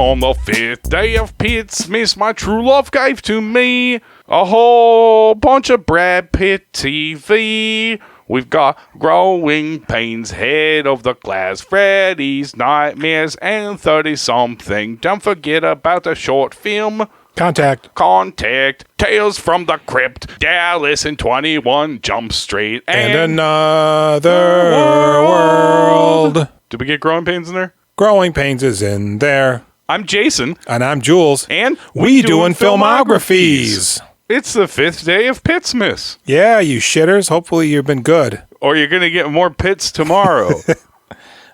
On the 5th day of Pittsmas, my true love gave to me a whole bunch of Brad Pitt TV. We've got Growing Pains, Head of the Class, Freddy's Nightmares, and 30-something. Don't forget about the short film Contact, Tales from the Crypt, Dallas and 21 Jump Street, and Another World. Did we get Growing Pains in there? Growing Pains is in there. I'm Jason. And I'm Jules. And we doing filmographies. It's the 5th day of Pittsmas. Yeah, you shitters. Hopefully you've been good. Or you're going to get more pits tomorrow.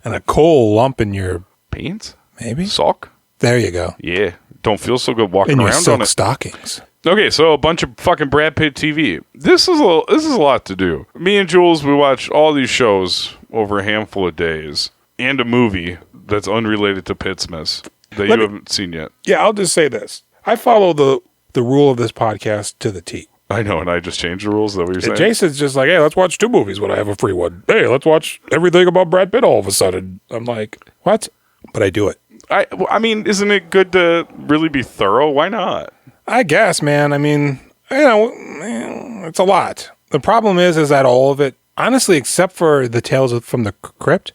And a coal lump in your... Pants? Maybe? Sock? There you go. Yeah. Don't feel so good walking in your around silk on it. Stockings. Okay, so a bunch of fucking Brad Pitt TV. This is a lot to do. Me and Jules, we watch all these shows over a handful of days. And a movie that's unrelated to Pittsmas that you haven't seen yet. Yeah, I'll just say this. I follow the rule of this podcast to the T. I know, and I just changed the rules. Is that what you're saying? Jason's just like, hey, let's watch 2 movies when I have a free one. Hey, let's watch everything about Brad Pitt all of a sudden. I'm like, what? But I do it. I mean, isn't it good to really be thorough? Why not? I guess, man. I mean, it's a lot. The problem is that all of it, honestly, except for the Tales from the Crypt,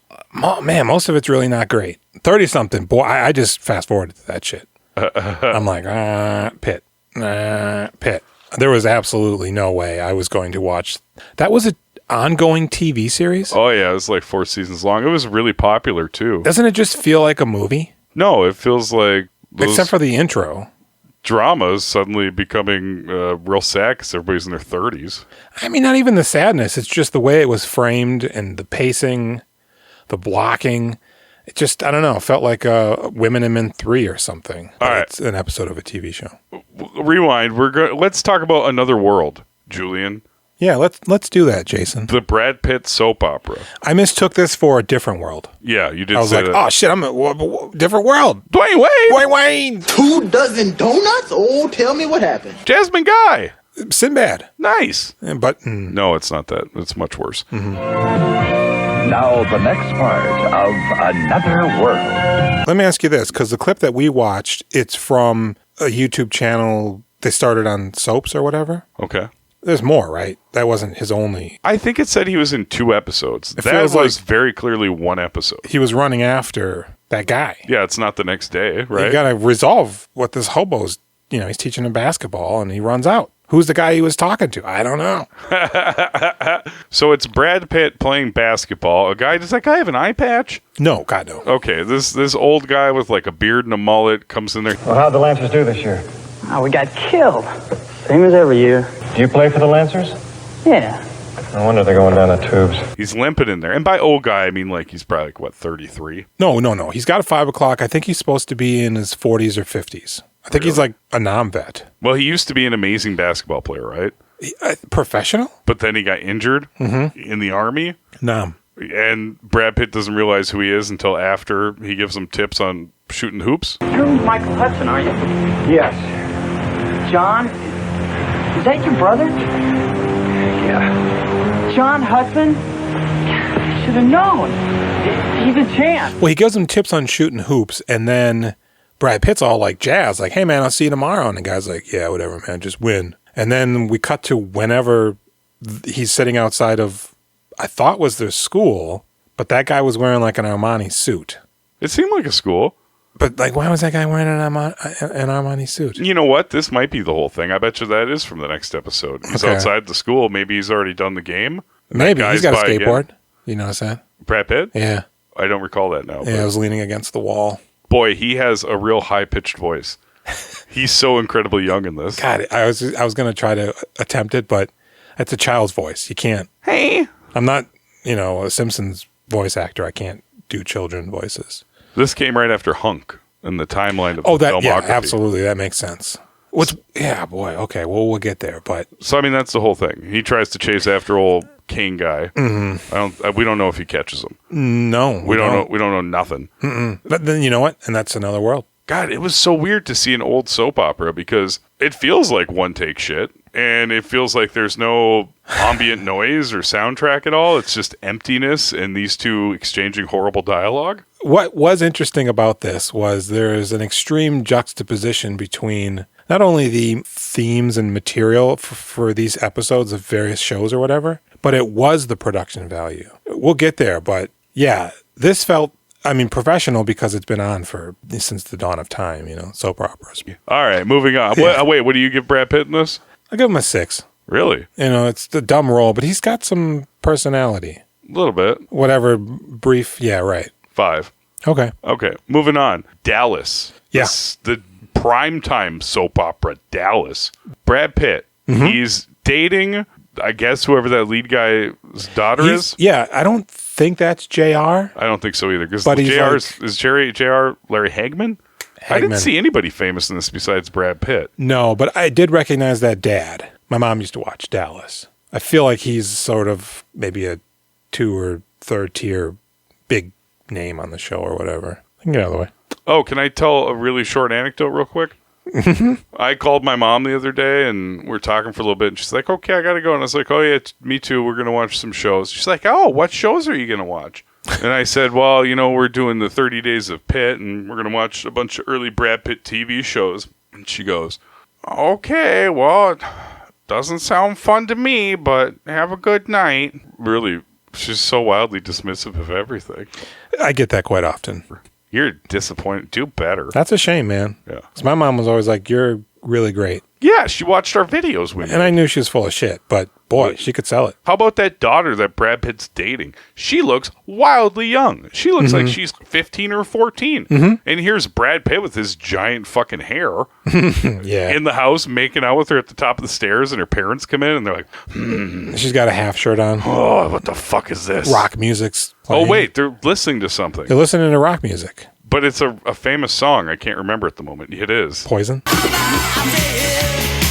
man, most of it's really not great. 30-something, boy, I just fast forwarded to that shit. I'm like, Pitt. Pitt. There was absolutely no way I was going to watch. That was an ongoing TV series? Oh, yeah. It was like 4 seasons long. It was really popular, too. Doesn't it just feel like a movie? No, it feels like... Except for the intro. Dramas suddenly becoming real sad because everybody's in their 30s. I mean, not even the sadness. It's just the way it was framed and the pacing, the blocking. It just, I don't know, felt like Women and Men 3 or something. All right. It's an episode of a TV show. Rewind. Let's talk about Another World, Julian. Yeah, let's do that, Jason. The Brad Pitt soap opera. I mistook this for A Different World. Yeah, you did. I was say like, that. oh shit, I'm a different world. Dwayne Wayne. 2 dozen donuts? Oh, tell me what happened. Jasmine Guy. Sinbad. Nice. But no, it's not that. It's much worse. Mm-hmm. Now the next part of Another World. Let me ask you this, because the clip that we watched, it's from a YouTube channel. They started on soaps or whatever. Okay. There's more, right? That wasn't his only. I think it said he was in 2 episodes. It That feels was like very clearly 1 episode. He was running after that guy. Yeah, it's not the next day, right? You got to resolve what this hobo's, he's teaching him basketball and he runs out. Who's the guy he was talking to? I don't know. So it's Brad Pitt playing basketball. Does that guy have an eye patch? No, God, no. Okay, this old guy with like a beard and a mullet comes in there. Well, how'd the Lancers do this year? Oh, we got killed. Same as every year. Do you play for the Lancers? Yeah. No wonder they're going down the tubes. He's limping in there. And by old guy, I mean like he's probably like, what, 33? No. He's got a 5 o'clock. I think he's supposed to be in his 40s or 50s. I think he's like a non-vet. Well, he used to be an amazing basketball player, right? Professional? But then he got injured in the Army. Nom. And Brad Pitt doesn't realize who he is until after he gives him tips on shooting hoops. You're Michael Hudson, are you? Yes. John? Is that your brother? Yeah. John Hudson? Should have known. He's a champ. Well, he gives him tips on shooting hoops, and then Brad Pitt's all like jazz, like, hey, man, I'll see you tomorrow. And the guy's like, yeah, whatever, man, just win. And then we cut to whenever he's sitting outside of, I thought was their school, but that guy was wearing like an Armani suit. It seemed like a school. But like, why was that guy wearing an Armani suit? You know what? This might be the whole thing. I bet you that is from the next episode. He's outside the school. Maybe he's already done the game. Maybe. He's got a skateboard. Again. You notice that? Brad Pitt? Yeah. I don't recall that now. Yeah, I was leaning against the wall. Boy, he has a real high-pitched voice. He's so incredibly young in this. God, I was going to try to attempt it, but it's a child's voice. You can't. Hey. I'm not, a Simpsons voice actor. I can't do children voices. This came right after Hunk in the timeline of the filmography. Yeah, absolutely. That makes sense. Boy. Okay, well, we'll get there. But so, I mean, that's the whole thing. He tries to chase after old Kane guy. Mm-hmm. We don't know if he catches him. No, we don't know. We don't know nothing. But then you know what? And that's Another World. God, it was so weird to see an old soap opera because it feels like one take shit, and it feels like there's no ambient noise or soundtrack at all. It's just emptiness and these two exchanging horrible dialogue. what was interesting about this was there's an extreme juxtaposition between not only the themes and material for these episodes of various shows or whatever, but it was the production value. We'll get there, but yeah, this felt, professional because it's been on since the dawn of time, soap operas. All right, moving on. Yeah. Wait, what do you give Brad Pitt in this? I give him a 6. Really? It's the dumb role, but he's got some personality. A little bit. Whatever brief, yeah, right. 5. Okay. Okay, moving on. Dallas. Yeah. The primetime soap opera, Dallas. Brad Pitt. Mm-hmm. He's dating, I guess, whoever that lead guy's daughter is. Yeah, I don't think that's JR. I don't think so either. Because But he's is JR Larry Hagman? I didn't see anybody famous in this besides Brad Pitt. No, but I did recognize that dad. My mom used to watch Dallas. I feel like he's sort of maybe a 2 or 3rd tier big name on the show or whatever. I can get out of the way. Oh, can I tell a really short anecdote real quick? I called my mom the other day and we're talking for a little bit and she's like, okay, I gotta go. And I was like, oh yeah, me too. We're gonna watch some shows. She's like, oh, what shows are you gonna watch? And I said, well, we're doing the 30 Days of Pitt and we're gonna watch a bunch of early Brad Pitt TV shows. And she goes, okay, well, it doesn't sound fun to me, but have a good night. Really, she's so wildly dismissive of everything. I get that quite often. You're disappointed. Do better. That's a shame, man. Yeah. 'Cause my mom was always like, you're really great. Yeah, she watched our videos with me. And I knew she was full of shit, but boy, she could sell it. How about that daughter that Brad Pitt's dating? She looks wildly young. She looks like she's 15 or 14. And here's Brad Pitt with his giant fucking hair Yeah. in the house making out with her at the top of the stairs, and her parents come in and they're like, She's got a half shirt on. oh, what the fuck is this? Rock music's Oh, playing. wait, they're listening to something. They're listening to rock music. But it's a famous song. I can't remember at the moment. It is. Poison.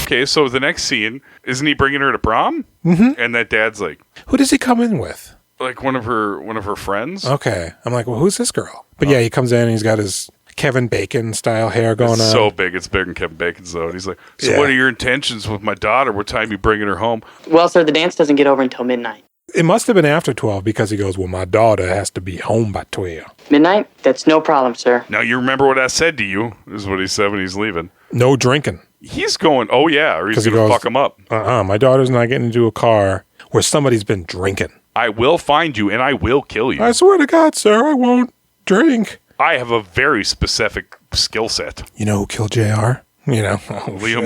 Okay, so the next scene, isn't he bringing her to prom? And that dad's like Who does he come in with? one of her friends. Okay. I'm like, well, who's this girl? But yeah, he comes in and he's got his Kevin Bacon style hair going It's on. so big. It's bigger than Kevin Bacon's, though. And he's like, so Yeah. what are your intentions with my daughter? What time you bringing her home? Well, sir, the dance doesn't get over until midnight. It must have been after 12 because he goes, well, my daughter has to be home by 12. Midnight? That's no problem, sir. Now, you remember what I said to you, is what he said when he's leaving. No drinking. He's going, oh, yeah, or he's 'Cause he going to goes, fuck him up. My daughter's not getting into a car where somebody's been drinking. I will find you, and I will kill you. I swear to God, sir, I won't drink. I have a very specific skill set. You know who killed JR? Liam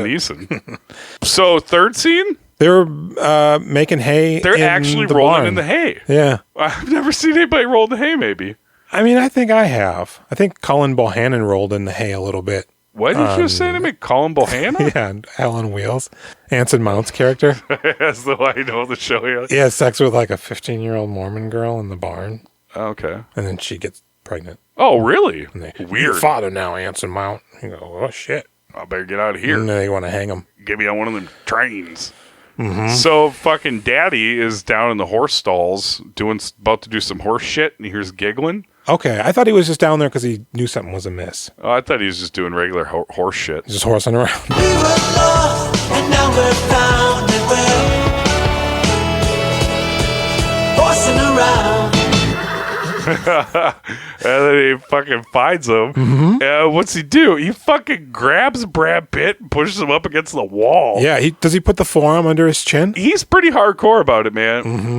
Neeson. So, third scene? They were making hay. They're in actually the rolling barn. in the hay. Yeah. I've never seen anybody roll in the hay, maybe. I think I have. I think Colin Bohannon rolled in the hay a little bit. What did you just say to me? Colin Bohannon? Yeah, Alan Wheels. Anson Mount's character. As though I know the show. Yeah. He has sex with like a 15-year-old Mormon girl in the barn. Okay. And then she gets pregnant. Oh, really? And they, Weird. Your father now, Anson Mount. You go, oh, shit. I better get out of here. And they want to hang him. Get me on one of them trains. So fucking daddy is down in the horse stalls about to do some horse shit, and he hears giggling. Okay, I thought he was just down there because he knew something was amiss. Oh, I thought he was just doing regular horse shit. He's just horsing around. We were lost and now we're found and we're horsing around. And then he fucking finds him. What's he do? He fucking grabs Brad Pitt and pushes him up against the wall. Yeah, does he put the forearm under his chin? He's pretty hardcore about it, man.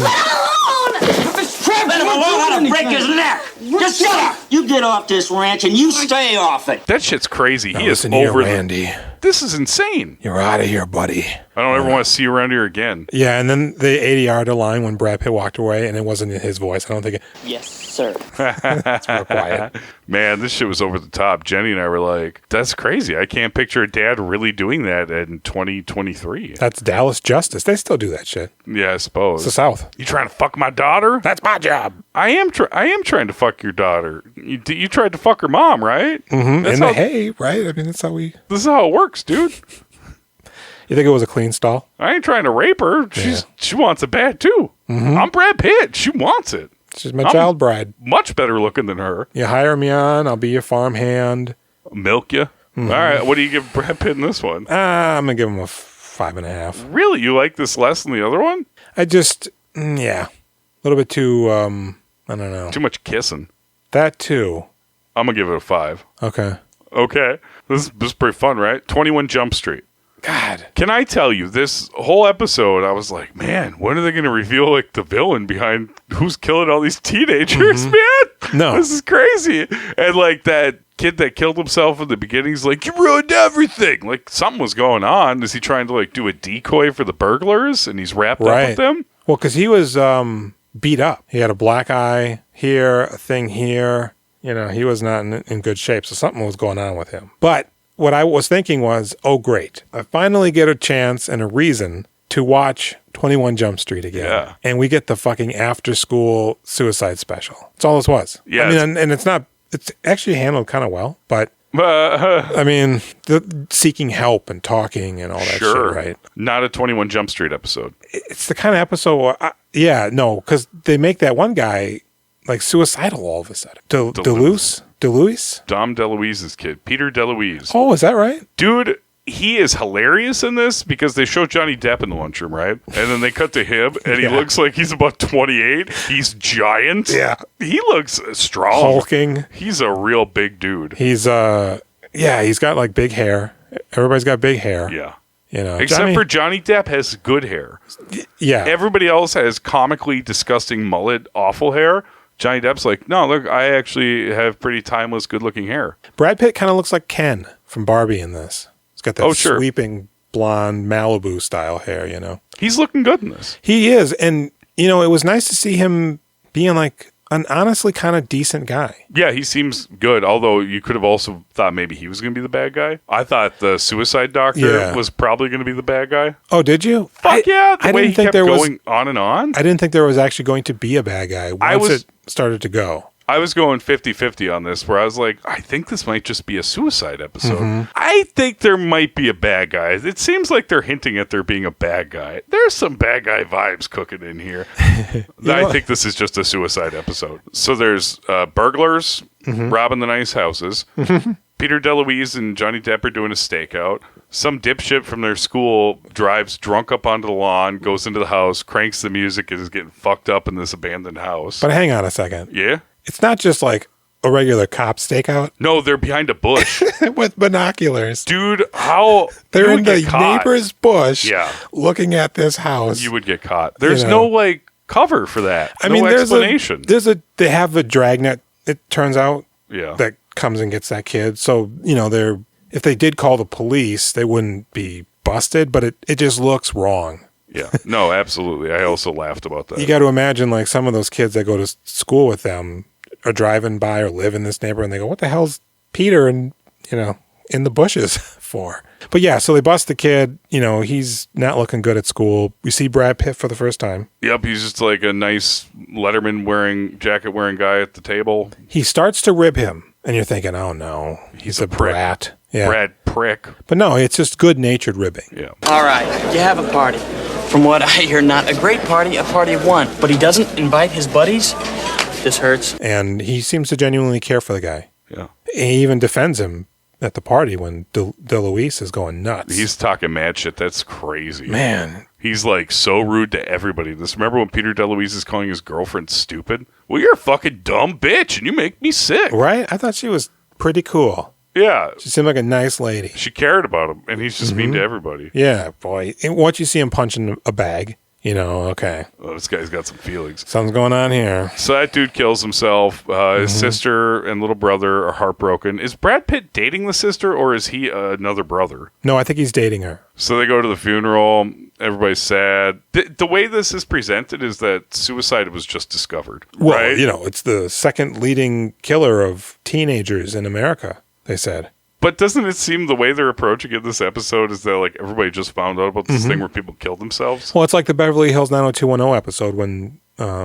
Let him alone, how to break his neck. Just shut up. You get off this ranch and you stay off it. That shit's crazy. Now He is listen here, over Randy. This is insane. You're out of here, buddy. I don't ever want to see you around here again. Yeah, and then the 80-yard line when Brad Pitt walked away, and it wasn't in his voice. I don't think Yes, sir. it's real quiet. Man, this shit was over the top. Jenny and I were like, that's crazy. I can't picture a dad really doing that in 2023. That's Dallas Justice. They still do that shit. Yeah, I suppose. It's the South. You trying to fuck my daughter? That's my job. I am trying to fuck your daughter. You tried to fuck her mom, right? Mm-hmm. That's In the how- hay, right? I mean, that's how we... This is how it works, dude. You think it was a clean stall? I ain't trying to rape her. She wants it bad, too. I'm Brad Pitt. She wants it. She's my child bride. Much better looking than her. You hire me on, I'll be your farm hand. Milk you. All right, what do you give Brad Pitt in this one? I'm going to give him a 5.5. Really? You like this less than the other one? I just, yeah. A little bit too, I don't know. Too much kissing. That too. I'm going to give it a 5. Okay. Okay. This is pretty fun, right? 21 Jump Street. God. Can I tell you, this whole episode, I was like, man, when are they going to reveal like the villain behind who's killing all these teenagers, man? No. This is crazy. And like that kid that killed himself in the beginning, he's like, you ruined everything. Like something was going on. Is he trying to like do a decoy for the burglars and he's wrapped up with them? Well, because he was beat up. He had a black eye here, a thing here. You know, he was not in good shape. So something was going on with him. But what I was thinking was, oh, great. I finally get a chance and a reason to watch 21 Jump Street again. Yeah. And we get the fucking after-school suicide special. That's all this was. Yeah. I mean, and it's actually handled kind of well, but I mean, the seeking help and talking and all that shit, right? Not a 21 Jump Street episode. It's the kind of episode where, because they make that one guy like suicidal all of a sudden. DeLuise? Dom DeLuise's kid, Peter DeLuise. Oh, is that right? Dude, he is hilarious in this because they show Johnny Depp in the lunchroom, right? And then they cut to him, and he looks like he's about 28. He's giant. Yeah. He looks strong. Hulking. He's a real big dude. He's he's got like big hair. Everybody's got big hair. Yeah. You know, Except for Johnny Depp has good hair. Yeah. Everybody else has comically disgusting mullet, awful hair. Johnny Depp's like, no, look, I actually have pretty timeless, good-looking hair. Brad Pitt kind of looks like Ken from Barbie in this. He's got that sweeping blonde Malibu style hair, you know. He's looking good in this. He is. And, you know, it was nice to see him being like an honestly kind of decent guy. Yeah, he seems good, although you could have also thought maybe he was going to be the bad guy. I thought the suicide doctor was probably going to be the bad guy. Oh, did you? Fuck yeah, the I way didn't he think kept there going on and on. I didn't think there was actually going to be a bad guy once it started to go. I was going 50-50 on this, where I was like, I think this might just be a suicide episode. I think there might be a bad guy. It seems like they're hinting at there being a bad guy. There's some bad guy vibes cooking in here. I think this is just a suicide episode. So there's burglars robbing the nice houses. Peter DeLuise and Johnny Depp are doing a stakeout. Some dipshit from their school drives drunk up onto the lawn, goes into the house, cranks the music, and is getting fucked up in this abandoned house. But hang on a second. Yeah? It's not just like a regular cop stakeout. No, they're behind a bush. With binoculars. Dude, how... They're in the neighbor's bush looking at this house. You would get caught. There's no, like, cover for that. I mean, explanation. They have a dragnet, it turns out, Yeah. that comes and gets that kid. So, you know, if they did call the police, they wouldn't be busted, but it just looks wrong. Yeah. No, absolutely. I also laughed about that. You got to imagine, like, some of those kids that go to school with them are driving by or live in this neighborhood, and they go, what the hell's Peter and, you know, in the bushes for? But yeah, so they bust the kid. You know, he's not looking good at school. We see Brad Pitt for the first time. Yep, he's just like a nice Letterman jacket wearing guy at the table. He starts to rib him, and you're thinking, oh no, he's a brat. Yeah. Brad prick. But no, it's just good-natured ribbing. Yeah. All right, you have a party. From what I hear, not a great party, a party of one. But he doesn't invite his buddies? This hurts. And he seems to genuinely care for the guy. Yeah. He even defends him at the party when DeLuise is going nuts. He's talking mad shit. That's crazy. Man. He's like so rude to everybody. Remember when Peter DeLuise is calling his girlfriend stupid? Well, you're a fucking dumb bitch and you make me sick. Right? I thought she was pretty cool. Yeah. She seemed like a nice lady. She cared about him, and he's just mean to everybody. Yeah, boy. And once you see him punching a bag, you know, okay. Oh, this guy's got some feelings. Something's going on here. So that dude kills himself. His sister and little brother are heartbroken. Is Brad Pitt dating the sister, or is he another brother? No, I think he's dating her. So they go to the funeral. Everybody's sad. The way this is presented is that suicide was just discovered. Well, right? you know, it's the second leading killer of teenagers in America, they said. But doesn't it seem the way they're approaching it this episode is that like everybody just found out about this thing where people killed themselves? Well, it's like the Beverly Hills 90210 episode when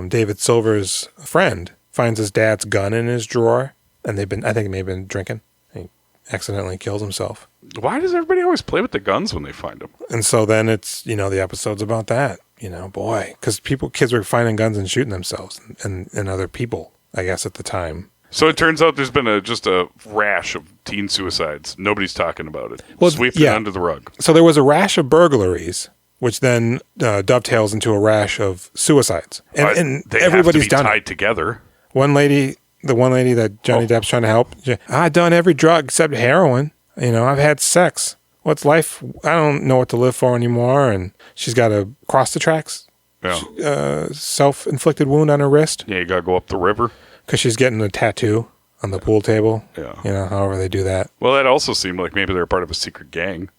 David Silver's friend finds his dad's gun in his drawer, and I think they may have been drinking. He accidentally kills himself. Why does everybody always play with the guns when they find them? And so then it's, you know, the episode's about that, you know, boy, because kids were finding guns and shooting themselves and other people, I guess, at the time. So it turns out there's been just a rash of teen suicides. Nobody's talking about it. Well, Sweeping it under the rug. So there was a rash of burglaries, which then dovetails into a rash of suicides. And They everybody's have to be done tied it. together. One lady the one lady that Johnny Depp's trying to help. I've done every drug except heroin. You know, I've had sex. What's life? I don't know what to live for anymore. And she's got to cross the tracks. Yeah. Self-inflicted wound on her wrist. Yeah, you got to go up the river. Because she's getting a tattoo on the pool table. Yeah. You know, however they do that. Well, that also seemed like maybe they're part of a secret gang.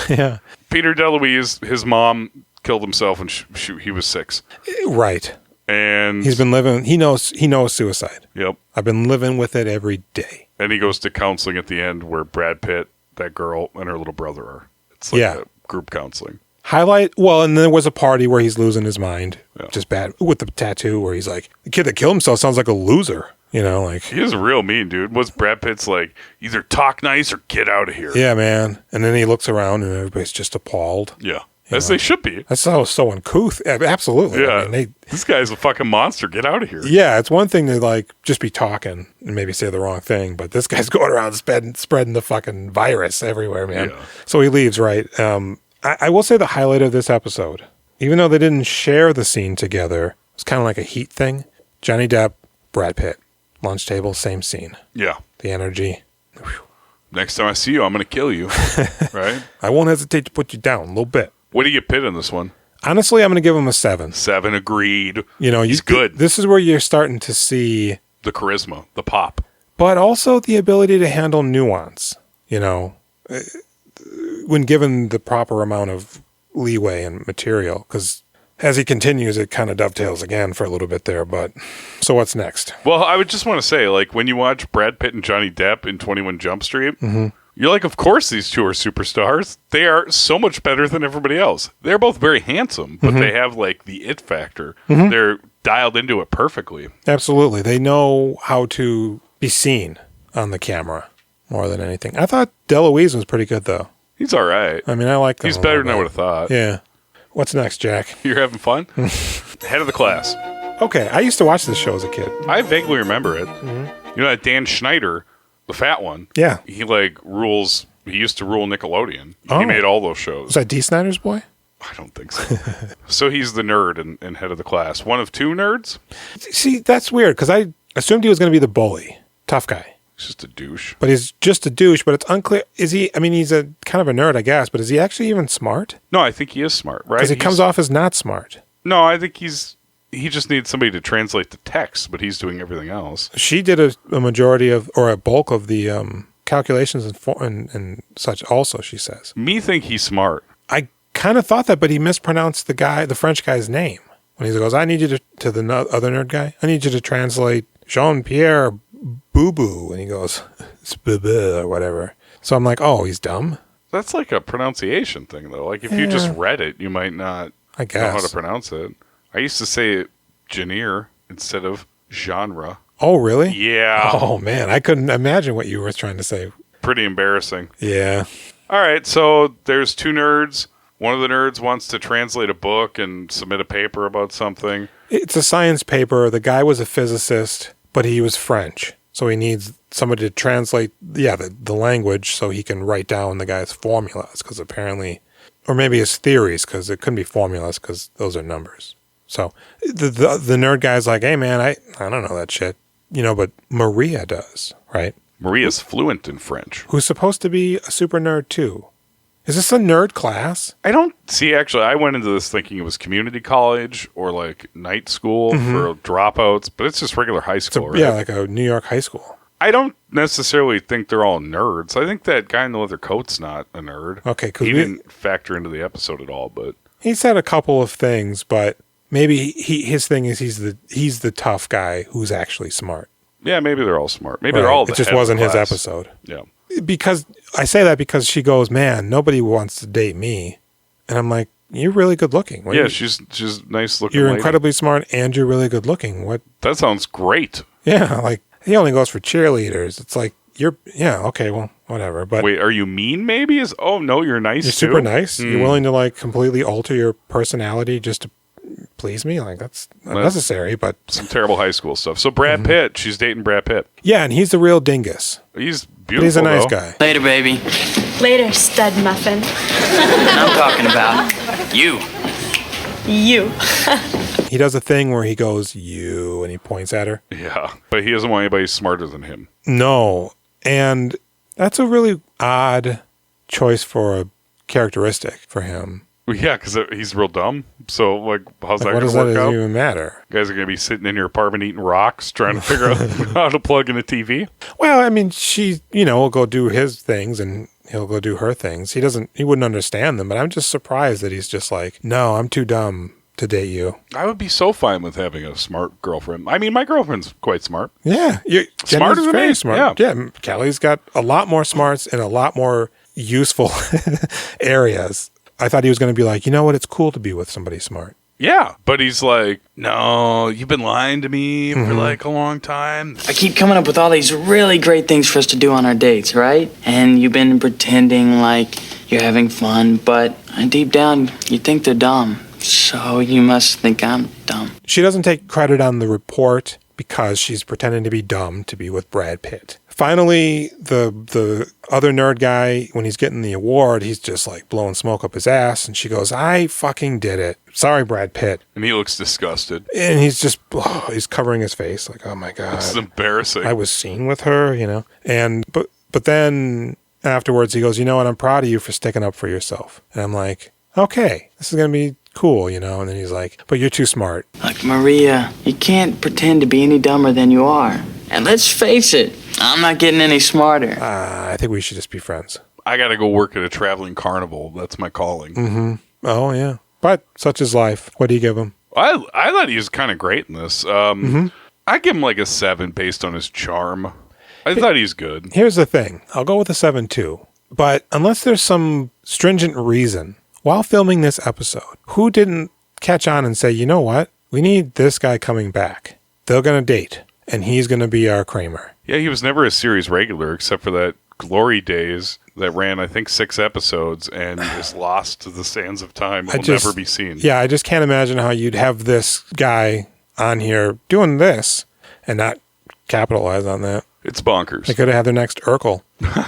Yeah. Peter DeLuise, his mom killed himself when he was 6. Right. And he's been living, he knows suicide. Yep. I've been living with it every day. And he goes to counseling at the end where Brad Pitt, that girl, and her little brother are. It's like a group counseling. And there was a party where he's losing his mind. Yeah. Just bad. With the tattoo where he's like, the kid that killed himself sounds like a loser. You know, like. He is real mean, dude. What's Brad Pitt's like? Either talk nice or get out of here. Yeah, man. And then he looks around and everybody's just appalled. Yeah. As they should be. That's so uncouth. Absolutely. Yeah. I mean, this guy's a fucking monster. Get out of here. Yeah, it's one thing to like just be talking and maybe say the wrong thing, but this guy's going around spreading the fucking virus everywhere, man. Yeah. So he leaves, right? I will say the highlight of this episode, even though they didn't share the scene together, it's kind of like a heat thing. Johnny Depp, Brad Pitt, lunch table, same scene. Yeah. The energy. Whew. Next time I see you, I'm going to kill you. Right? I won't hesitate to put you down a little bit. What do you get Pitt in this one? Honestly, I'm going to give him a 7. 7, agreed. You know, he's good. This is where you're starting to see the charisma, the pop, but also the ability to handle nuance. You know, when given the proper amount of leeway and material. Because as he continues, it kind of dovetails again for a little bit there. But so what's next? Well, I would just want to say, like, when you watch Brad Pitt and Johnny Depp in 21 Jump Street. You're like, of course these two are superstars. They are so much better than everybody else. They're both very handsome, but they have, like, the it factor. They're dialed into it perfectly. Absolutely. They know how to be seen on the camera more than anything. I thought DeLuise was pretty good, though. He's all right. I mean, I like him. He's better than I would have thought. Yeah. What's next, Jack? You're having fun? Head of the class. Okay. I used to watch this show as a kid. I vaguely remember it. You know that Dan Schneider, the fat one. Yeah. He rules. He used to rule Nickelodeon. He made all those shows. Was that D. Snyder's boy? I don't think so. So he's the nerd and head of the class. One of 2 nerds? See, that's weird because I assumed he was going to be the bully. Tough guy. He's just a douche. But he's just a douche, but it's unclear. Is he, I mean, he's a kind of a nerd, I guess, but is he actually even smart? No, I think he is smart, right? Because he comes off as not smart. No, I think he just needs somebody to translate the text, but he's doing everything else. She did a majority of, or a bulk of the calculations and such also, she says. Me think he's smart. I kind of thought that, but he mispronounced the French guy's name. When he goes, I need you to the other nerd guy, I need you to translate Jean-Pierre Boo-Boo. And he goes, it's boo-boo or whatever. So I'm like, oh, he's dumb? That's like a pronunciation thing, though. Like, if you just read it, you might not know how to pronounce it. I used to say genre instead of genre. Oh, really? Yeah. Oh, man. I couldn't imagine what you were trying to say. Pretty embarrassing. Yeah. All right. So there's 2 nerds. One of the nerds wants to translate a book and submit a paper about something. It's a science paper. The guy was a physicist, but he was French. So he needs somebody to translate, the language so he can write down the guy's formulas because apparently, or maybe his theories because it couldn't be formulas because those are numbers. So the nerd guy's like, hey, man, I don't know that shit. You know, but Maria does, right? Maria's fluent in French. Who's supposed to be a super nerd, too. Is this a nerd class? I don't see, actually, I went into this thinking it was community college or like night school for dropouts, but it's just regular high school, right? Yeah, like a New York high school. I don't necessarily think they're all nerds. I think that guy in the leather coat's not a nerd. Okay, he didn't factor into the episode at all, but he said a couple of things, but maybe his thing is he's the tough guy who's actually smart. Yeah, maybe they're all smart. Maybe they're all the It just wasn't his episode. Yeah. Because I say that because she goes, man, nobody wants to date me. And I'm like, you're really good looking. She's nice looking. You're lady. incredibly smart and you're really good looking. What? That sounds great. Yeah, like he only goes for cheerleaders. It's like okay, well, whatever. But wait, are you mean? Maybe no, you're nice. You're super nice. You're willing to like completely alter your personality just to please me. Like that's unnecessary, but some terrible high school stuff. So Brad Pitt, she's dating Brad Pitt. Yeah, and he's the real dingus. He's beautiful. But he's a nice guy. Later, baby. Later, stud muffin. I'm talking about you. You. he does a thing where he goes, you, and he points at her. Yeah, but he doesn't want anybody smarter than him. No. And that's a really odd choice for a characteristic for him. Well, yeah, because he's real dumb. So, like, how's that What going does to work that out? even matter? You guys are going to be sitting in your apartment eating rocks, trying to figure out how to plug in a TV. Well, I mean, she, will go do his things and he'll go do her things. He wouldn't understand them, but I'm just surprised that he's just like, no, I'm too dumb to date you. I would be so fine with having a smart girlfriend. I mean, my girlfriend's quite smart. Yeah. Smarter than very me. smart. Yeah. Kelly's got a lot more smarts in a lot more useful areas. I thought he was going to be like, you know what? It's cool to be with somebody smart. Yeah, but he's like, no, you've been lying to me for like a long time. I keep coming up with all these really great things for us to do on our dates, right? And you've been pretending like you're having fun, but deep down, you think they're dumb. So you must think I'm dumb. She doesn't take credit on the report because she's pretending to be dumb to be with Brad Pitt. Finally, the other nerd guy, when he's getting the award, he's just like blowing smoke up his ass. And she goes, I fucking did it. Sorry, Brad Pitt. And he looks disgusted. And he's just, he's covering his face like, oh my God. This is embarrassing. I was seen with her, And, but then afterwards he goes, you know what? I'm proud of you for sticking up for yourself. And I'm like, okay, this is going to be cool, And then he's like, but you're too smart. Look, Maria, you can't pretend to be any dumber than you are. And let's face it, I'm not getting any smarter. I think we should just be friends. I got to go work at a traveling carnival. That's my calling. Mm-hmm. Oh, yeah. But such is life. What do you give him? I thought he was kind of great in this. I give him like a 7 based on his charm. I thought he's good. Here's the thing. I'll go with a 7 too. But unless there's some stringent reason, while filming this episode, who didn't catch on and say, you know what? We need this guy coming back. They're going to date. And he's going to be our Kramer. Yeah, he was never a series regular except for that Glory Days that ran, I think, 6 episodes and is lost to the sands of time. Will never be seen. Yeah, I just can't imagine how you'd have this guy on here doing this and not capitalize on that. It's bonkers. They could have had their next Urkel.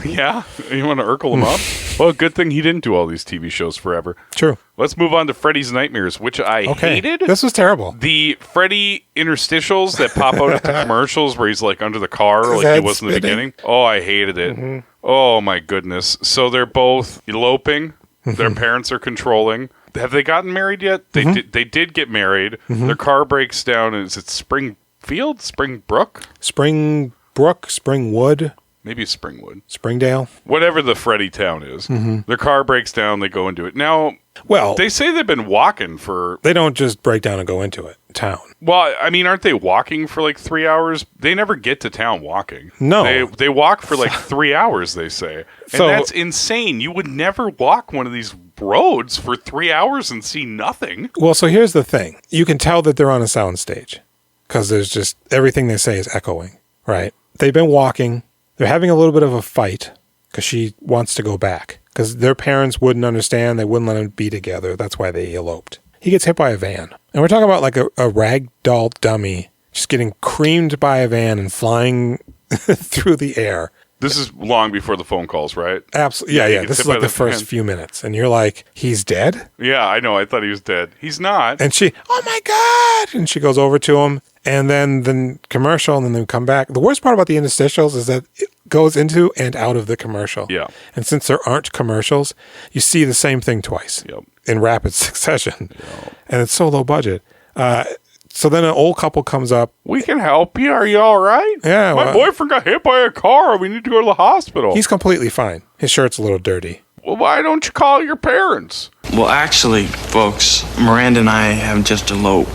Yeah? You want to Urkel him up? Well, good thing he didn't do all these TV shows forever. True. Let's move on to Freddy's Nightmares, which I hated. This was terrible. The Freddy interstitials that pop out at the commercials where he's like under the car like he was in the beginning. Oh, I hated it. Mm-hmm. Oh, my goodness. So they're both eloping. Their parents are controlling. Have they gotten married yet? They did get married. Their car breaks down. And is it Springfield? Springbrook? Springbrook? Springwood? Maybe Springwood. Springdale? Whatever the Freddy town is. Their car breaks down. They go into it. Now, well, they say they've been walking for... They don't just break down and go into it. Town. Well, I mean, aren't they walking for like 3 hours? They never get to town walking. No. They walk for like 3 hours, they say. And that's insane. You would never walk one of these roads for 3 hours and see nothing. Well, so here's the thing. You can tell that they're on a sound stage because there's just everything they say is echoing, right? They've been walking. They're having a little bit of a fight because she wants to go back because their parents wouldn't understand. They wouldn't let them be together. That's why they eloped. He gets hit by a van. And we're talking about like a ragdoll dummy just getting creamed by a van and flying through the air. This is long before the phone calls, right? Absolutely. Yeah. This is like the first few minutes. And you're like, he's dead? Yeah, I know. I thought he was dead. He's not. And she, oh my God. And she goes over to him. And then the commercial, and then they come back. The worst part about the interstitials is that it goes into and out of the commercial. Yeah. And since there aren't commercials, you see the same thing twice in rapid succession. Yep. And it's so low budget. So then an old couple comes up. We can help you. Are you all right? Yeah. My boyfriend got hit by a car. We need to go to the hospital. He's completely fine. His shirt's a little dirty. Well, why don't you call your parents? Well, actually, folks, Miranda and I have just eloped.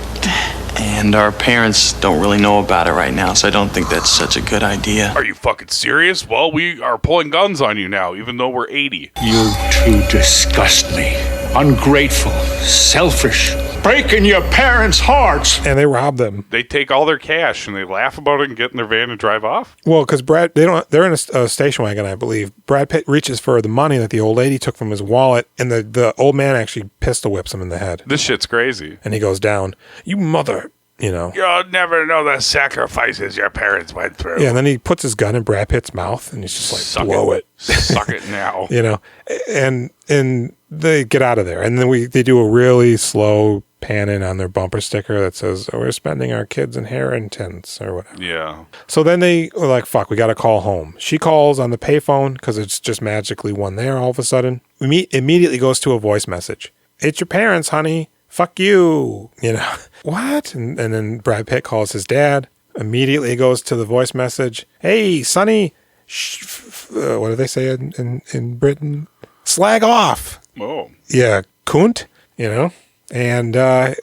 And our parents don't really know about it right now, so I don't think that's such a good idea. Are you fucking serious? Well, we are pulling guns on you now, even though we're 80. You two disgust me. Ungrateful, selfish, breaking your parents' hearts. And they rob them. They take all their cash and they laugh about it and get in their van and drive off. Well, because they're in a station wagon, I believe. Brad Pitt reaches for the money that the old lady took from his wallet, and the old man actually pistol whips him in the head. This shit's crazy. And he goes down. You mother, You'll never know the sacrifices your parents went through. Yeah, and then he puts his gun in Brad Pitt's mouth, and he's just like, blow it. Suck it now. And they get out of there. And then they do a really slow pan in on their bumper sticker that says, "We're spending our kids' inheritance," or whatever. Yeah. So then they were like, fuck, we got to call home. She calls on the payphone because it's just magically one there all of a sudden. Immediately goes to a voice message. "It's your parents, honey. Fuck you." You know, what? And then Brad Pitt calls his dad. Immediately goes to the voice message. "Hey, Sonny." What do they say in Britain? Slag off. Oh. Yeah, cunt, you know? And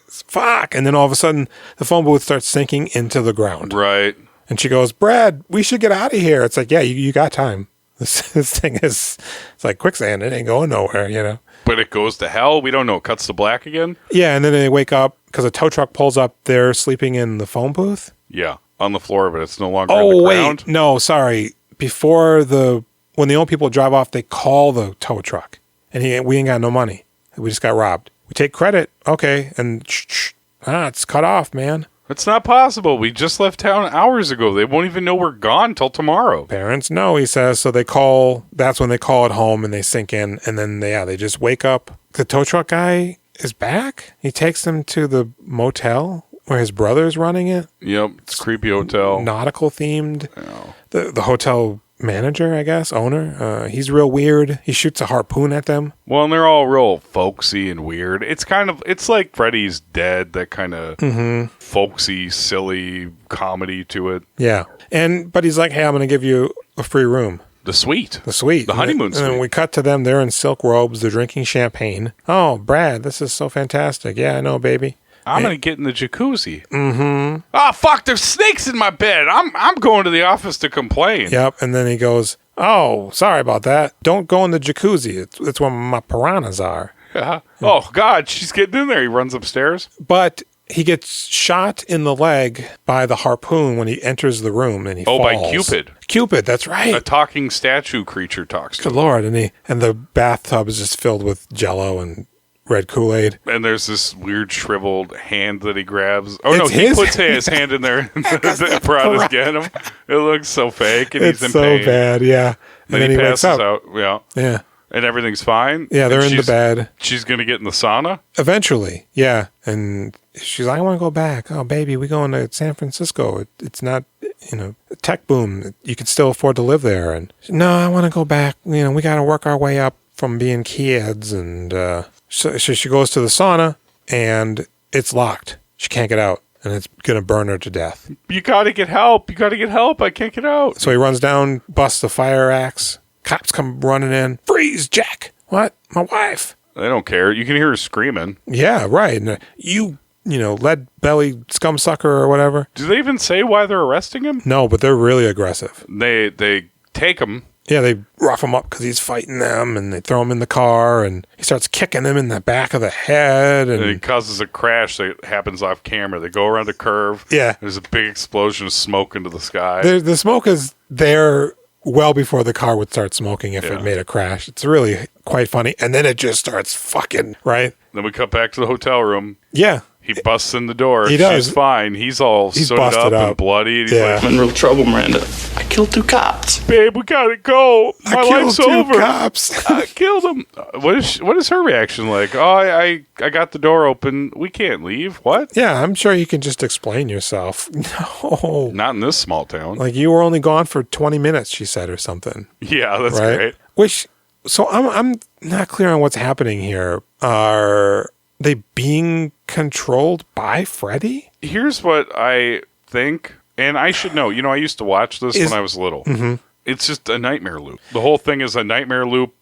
fuck. And then all of a sudden, the phone booth starts sinking into the ground. Right. And she goes, "Brad, we should get out of here." It's like, yeah, you got time. This thing is, it's like quicksand. It ain't going nowhere, you know? But it goes to hell. We don't know. It cuts to black again. Yeah, and then they wake up because a tow truck pulls up. They're sleeping in the phone booth. Yeah, on the floor, but it's no longer on the ground. Wait. No, sorry. When the old people drive off, they call the tow truck. And we ain't got no money. We just got robbed. We take credit. Okay. And it's cut off, man. It's not possible. We just left town hours ago. They won't even know we're gone till tomorrow. Parents know, he says. So that's when they call it home and they sink in. And then they just wake up. The tow truck guy is back. He takes them to the motel where his brother's running it. Yep. It's a creepy hotel. Nautical themed. Yeah. The hotel manager, I guess, owner. He's real weird. He shoots a harpoon at them. Well, and they're all real folksy and weird. It's like Freddy's Dead, that kind of folksy, silly comedy to it. Yeah. But he's like, "Hey, I'm going to give you a free room." The suite. The honeymoon suite. And then we cut to them. They're in silk robes. They're drinking champagne. "Oh, Brad, this is so fantastic." "Yeah, I know, baby." I'm going to get in the jacuzzi. Mm-hmm. Oh, fuck, there's snakes in my bed. I'm going to the office to complain. Yep. And then he goes, "Oh, sorry about that. Don't go in the jacuzzi. It's where my piranhas are." Yeah. Oh, God, she's getting in there. He runs upstairs. But he gets shot in the leg by the harpoon when he enters the room, and he falls. By Cupid. Cupid, that's right. A talking statue creature talks to Good him. Lord. And the bathtub is just filled with Jell-O and red Kool-Aid. And there's this weird shriveled hand that he grabs. Oh, no, he puts his hand in there and the piranhas get him. It looks so fake, and he's in pain. It's so bad, yeah. And then he passes out. Yeah. Yeah. And everything's fine. Yeah, they're in the bed. She's going to get in the sauna? Eventually, yeah. And she's like, "I want to go back." "Oh, baby, we're going to San Francisco. It's not, a tech boom. You can still afford to live there." And "No, I want to go back. We got to work our way up from being kids." And so she goes to the sauna, and it's locked. She can't get out, and it's going to burn her to death. "You got to get help. You got to get help. I can't get out." So he runs down, busts the fire axe. Cops come running in. "Freeze, Jack." "What? My wife." They don't care. You can hear her screaming. Yeah, right. And lead belly scum sucker or whatever. Do they even say why they're arresting him? No, but they're really aggressive. They take him. Yeah, they rough him up because he's fighting them, and they throw him in the car, and he starts kicking them in the back of the head. And it causes a crash that happens off camera. They go around a curve. Yeah. There's a big explosion of smoke into the sky. The smoke is there well before the car would start smoking if it made a crash. It's really quite funny. And then it just starts fucking, right? Then we cut back to the hotel room. Yeah. He busts in the door. He does. She's fine. He's all sooted up and bloody. And he's like, I'm in real trouble, Miranda. I killed 2 cops. "Babe, we gotta go. My life's over. Cops. I killed him." What is her reaction like? "Oh, I got the door open. We can't leave." "What?" Yeah, I'm sure you can just explain yourself. No. Not in this small town. Like, you were only gone for 20 minutes, she said, or something. Yeah, that's right? great. So I'm not clear on what's happening here. Are they being controlled by Freddy? Here's what I think, and I should know. I used to watch this when I was little. Mm-hmm. It's just a nightmare loop. The whole thing is a nightmare loop.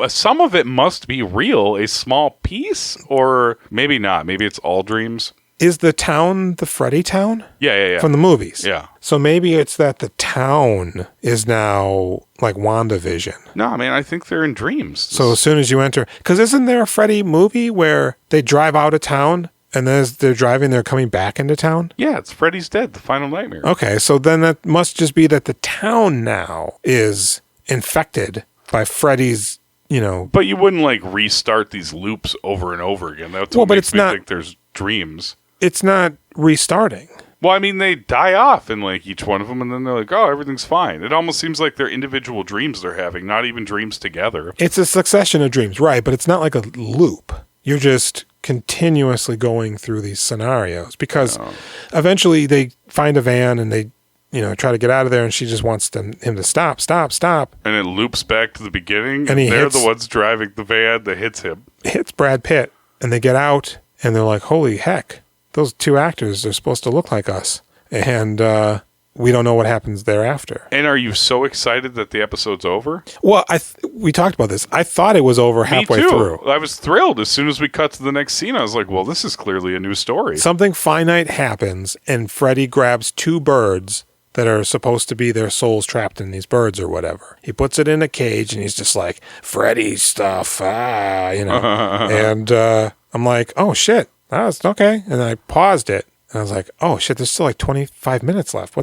Some of it must be real, a small piece, or maybe not. Maybe it's all dreams. Is the town the Freddy town? Yeah. From the movies? Yeah. So maybe it's that the town is now like WandaVision. No, I think they're in dreams. So as soon as you enter... Because isn't there a Freddy movie where they drive out of town, and then as they're driving, they're coming back into town? Yeah, it's Freddy's Dead, the final nightmare. Okay, so then that must just be that the town now is infected by Freddy's, But you wouldn't, restart these loops over and over again. That's what makes me think there's dreams. It's not restarting. Well, they die off in each one of them, and then they're like, "Oh, everything's fine." It almost seems like they're individual dreams they're having, not even dreams together. It's a succession of dreams, right? But it's not like a loop. You're just continuously going through these scenarios because eventually they find a van and they, try to get out of there, and she just wants him to stop. And it loops back to the beginning, And and they're the ones driving the van that hits him. Hits Brad Pitt, and they get out, and they're like, holy heck, those two actors are supposed to look like us. And we don't know what happens thereafter. And are you so excited that the episode's over? Well, we talked about this. I thought it was over halfway Me too. through. I was thrilled. As soon as we cut to the next scene, I was like, well, this is clearly a new story. Something finite happens, and Freddy grabs two birds that are supposed to be their souls trapped in these birds or whatever. He puts it in a cage, and he's just like, Freddy stuff, And I'm like, oh, shit. That's okay. And I paused it, and I was like, oh, shit, there's still like 25 minutes left.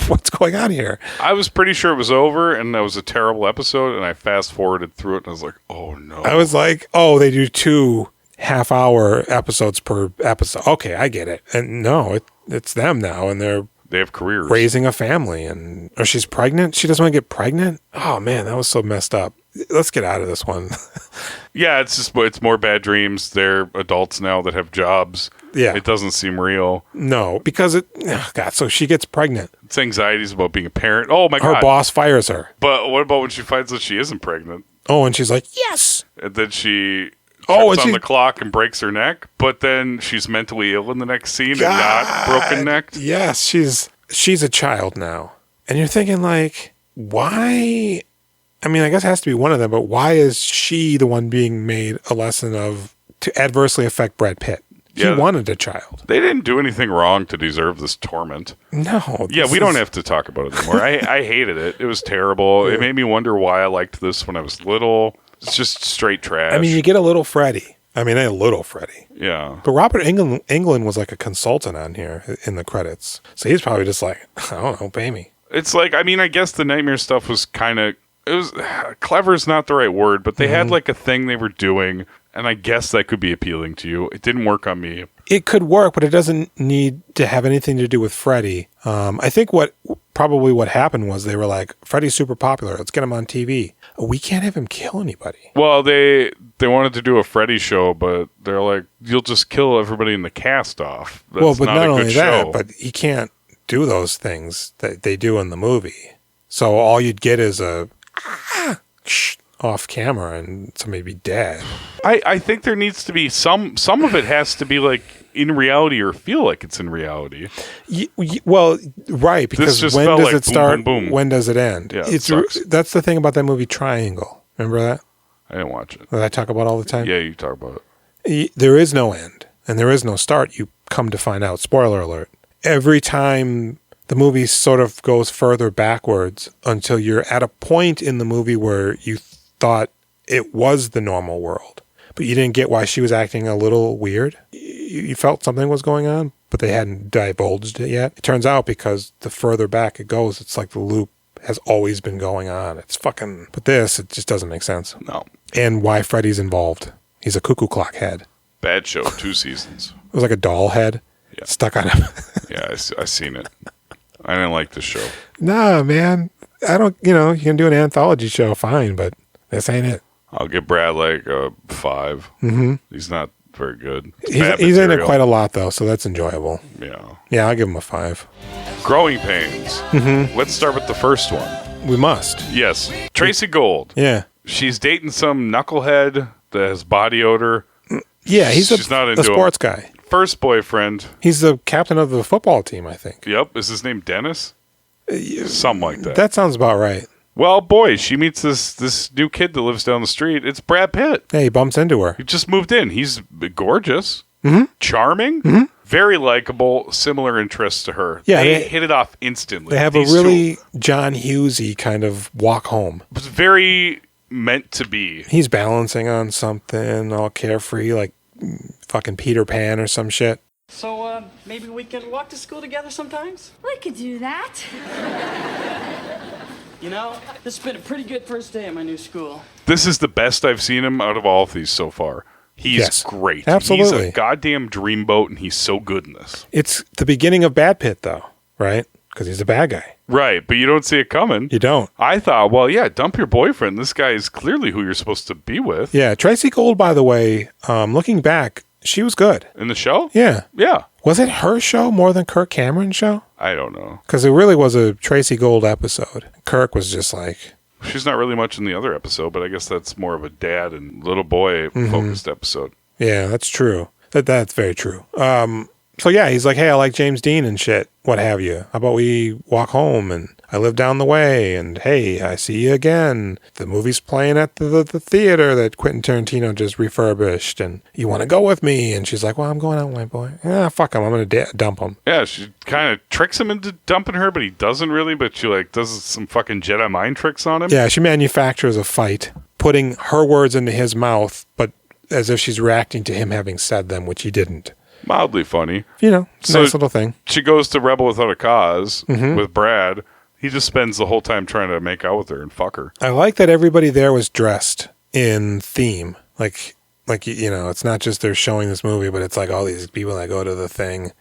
What's going on here? I was pretty sure it was over, and that was a terrible episode, and I fast-forwarded through it, and I was like, oh, no. I was like, oh, they do 2 half-hour episodes per episode. Okay, I get it. And no, it's them now, and they have careers. Raising a family, or she's pregnant. She doesn't want to get pregnant. Oh, man, that was so messed up. Let's get out of this one. Yeah, it's more bad dreams. They're adults now that have jobs. Yeah. It doesn't seem real. No, because so she gets pregnant. It's anxieties about being a parent. Oh, my God. Her boss fires her. But what about when she finds that she isn't pregnant? Oh, and she's like, yes. And then she trips on the clock and breaks her neck, but then she's mentally ill in the next scene and not broken necked. Yes, she's a child now. And you're thinking like, why? I mean, I guess it has to be one of them, but why is she the one being made a lesson of to adversely affect Brad Pitt? He wanted a child. They didn't do anything wrong to deserve this torment. No. Yeah, we don't have to talk about it anymore. I hated it. It was terrible. Yeah. It made me wonder why I liked this when I was little. It's just straight trash. I mean, you get a little Freddy. Yeah. But Robert Englund was like a consultant on here in the credits. So he's probably just like, I don't know, pay me. It's like, I mean, I guess the nightmare stuff was kind of, it was, clever is not the right word, but they had like a thing they were doing, and I guess that could be appealing to you. It didn't work on me. It could work, but it doesn't need to have anything to do with Freddy. I think what happened was they were like, Freddy's super popular. Let's get him on TV. We can't have him kill anybody. Well, they wanted to do a Freddy show, but they're like, you'll just kill everybody in the cast off. That's but not only show. that, but he can't do those things that they do in the movie. So all you'd get is a off camera and somebody be dead. I think there needs to be some of it has to be like in reality or feel like it's in reality. Well, right, because when does like it start? Boom, boom, boom. When does it end? Yeah, that's the thing about that movie Triangle. Remember that? I didn't watch it. That I talk about all the time? Yeah, you talk about it. There is no end and there is no start. You come to find out. Spoiler alert. Every time the movie sort of goes further backwards until you're at a point in the movie where you thought it was the normal world, but you didn't get why she was acting a little weird. You felt something was going on, but they hadn't divulged it yet. It turns out because the further back it goes, it's like the loop has always been going on. It's fucking... But this, it just doesn't make sense. No. And why Freddy's involved. He's a cuckoo clock head. Bad show, 2 seasons. It was like a doll head stuck on him. Yeah, I seen it. I didn't like this show. Nah, man. I don't... you can do an anthology show, fine, but this ain't it. I'll give Brad like a 5. Mm-hmm. He's not very good. He's in it quite a lot, though, so that's enjoyable. Yeah. Yeah, I'll give him a 5. Growing pains. Mm-hmm. Let's start with the first one. We must. Yes. Tracy Gold. Yeah. She's dating some knucklehead that has body odor. Yeah, She's not into a sports guy. First boyfriend. He's the captain of the football team, I think. Yep. Is his name Dennis? Something like that. That sounds about right. Well, boy, she meets this new kid that lives down the street. It's Brad Pitt. Hey, he bumps into her. He just moved in. He's gorgeous, charming, very likable, similar interests to her. Yeah, they hit it off instantly. They have a really John Hughesy kind of walk home. It's very meant to be. He's balancing on something, all carefree, like fucking Peter Pan or some shit. So, maybe we can walk to school together sometimes? We could do that. You know, this has been a pretty good first day at my new school. This is the best I've seen him out of all of these so far. He's great. Absolutely. He's a goddamn dreamboat, and he's so good in this. It's the beginning of Bad Pitt, though, right? Because he's a bad guy. Right, but you don't see it coming. You don't. I thought, well, yeah, dump your boyfriend. This guy is clearly who you're supposed to be with. Yeah, Tracy Gold, by the way, looking back, She was good. In the show? Yeah. Yeah. Was it her show more than Kirk Cameron's show? I don't know. Because it really was a Tracy Gold episode. Kirk was just like... She's not really much in the other episode, but I guess that's more of a dad and little boy focused episode. Yeah, that's true. That's very true. So yeah, he's like, hey, I like James Dean and shit. What have you? How about we walk home and I live down the way and hey, I see you again. The movie's playing at the theater that Quentin Tarantino just refurbished and you want to go with me? And she's like, well, I'm going out, my boy. Yeah, fuck him. I'm going to dump him. Yeah, she kind of tricks him into dumping her, but he doesn't really. But she like does some fucking Jedi mind tricks on him. Yeah, she manufactures a fight, putting her words into his mouth, but as if she's reacting to him having said them, which he didn't. Mildly funny. You know, nice little thing. She goes to Rebel Without a Cause with Brad. He just spends the whole time trying to make out with her and fuck her. I like that everybody there was dressed in theme. Like you know, it's not just they're showing this movie, but it's like all these people that go to the thing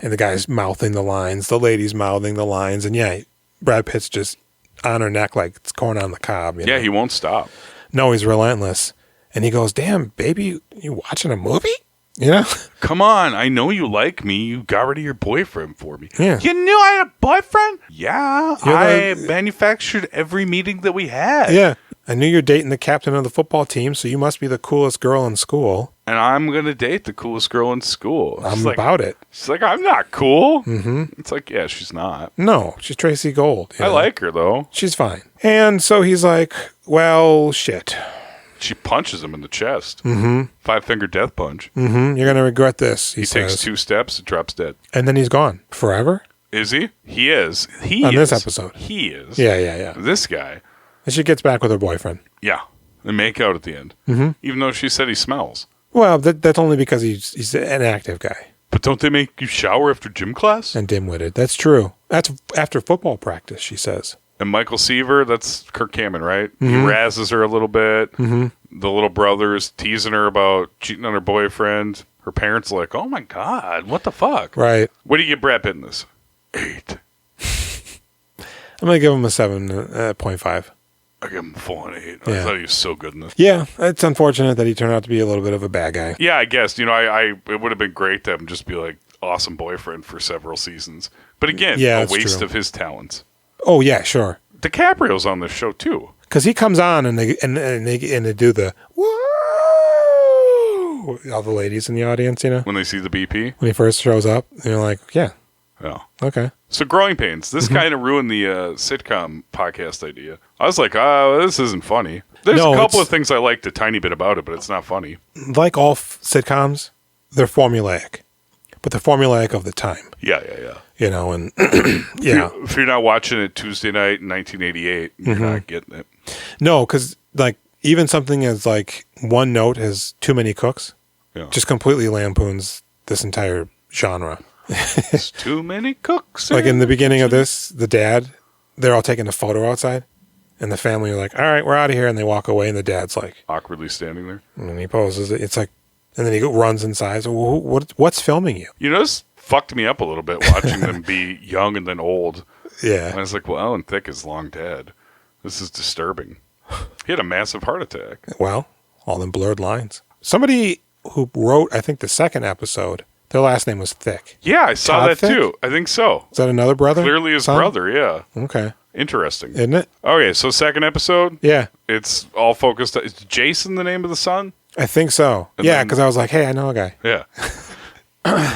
and the guy's mouthing the lines, the lady's mouthing the lines. And yeah, Brad Pitt's just on her neck like it's corn on the cob. You know? He won't stop. No, he's relentless. And he goes, damn, baby, you watching a movie? You know? Come on, I know you like me. You got rid of your boyfriend for me. Yeah. You knew I had a boyfriend? Yeah. I manufactured every meeting that we had. Yeah. I knew you're dating the captain of the football team, so you must be the coolest girl in school. And I'm going to date the coolest girl in school. I'm about it. She's like, I'm not cool. Mm-hmm. It's like, yeah, she's not. No, she's Tracy Gold. I like her, though. She's fine. And so he's like, well, shit. She punches him in the chest. Mm-hmm. 5-finger death punch. Mm-hmm. You're going to regret this, he takes 2 steps, drops dead. And then he's gone. Forever? Is he? He is. On this episode. He is. Yeah. This guy. And she gets back with her boyfriend. Yeah. They make out at the end. Mm-hmm. Even though she said he smells. Well, that's only because he's an active guy. But don't they make you shower after gym class? And dim-witted. That's true. That's after football practice, she says. And Michael Seaver, that's Kirk Cameron, right? Mm-hmm. He razzes her a little bit. Mm-hmm. The little brother's teasing her about cheating on her boyfriend. Her parents are like, oh my God, what the fuck? Right. What do you give Brad Pitt in this? 8. I'm going to give him a 7.5. I give him a full on 8. Yeah. I thought he was so good in this. Yeah, it's unfortunate that he turned out to be a little bit of a bad guy. Yeah, I guess. You know, it would have been great to have him just be like awesome boyfriend for several seasons. But again, a waste of his talents. Oh yeah, sure. DiCaprio's on this show too. Because he comes on and they do the whoa, all the ladies in the audience, you know, when they see the BP when he first shows up, and you're like, yeah, okay. So Growing Pains, this kind of ruined the sitcom podcast idea. I was like, oh, this isn't funny. There's a couple of things I liked a tiny bit about it, but it's not funny. Like all sitcoms, they're formulaic, but they're formulaic of the time. Yeah. You know, and if you're not watching it Tuesday night in 1988, you're not getting it. No, because like even something as like One Note has Too Many Cooks, just completely lampoons this entire genre. It's too many cooks. Like in the beginning of this, the dad, they're all taking a photo outside, and the family are like, "All right, we're out of here," and they walk away, and the dad's like awkwardly standing there, and he poses. It's like, and then he runs inside. So what's filming you? You know, this fucked me up a little bit watching them be young and then old. Yeah, and I was like, well, Alan Thicke is long dead. This is disturbing. He had a massive heart attack. Well, all them blurred lines. Somebody who wrote, I think, the second episode, their last name was Thicke. Yeah, I saw Todd that Thicke? too. I think so. Is that another brother? Clearly his brother, yeah. Okay. Interesting. Isn't it? Okay, so second episode? Yeah. It's all focused. Is Jason the name of the son? I think so. And yeah, then- because I was like, hey, I know a guy. Yeah.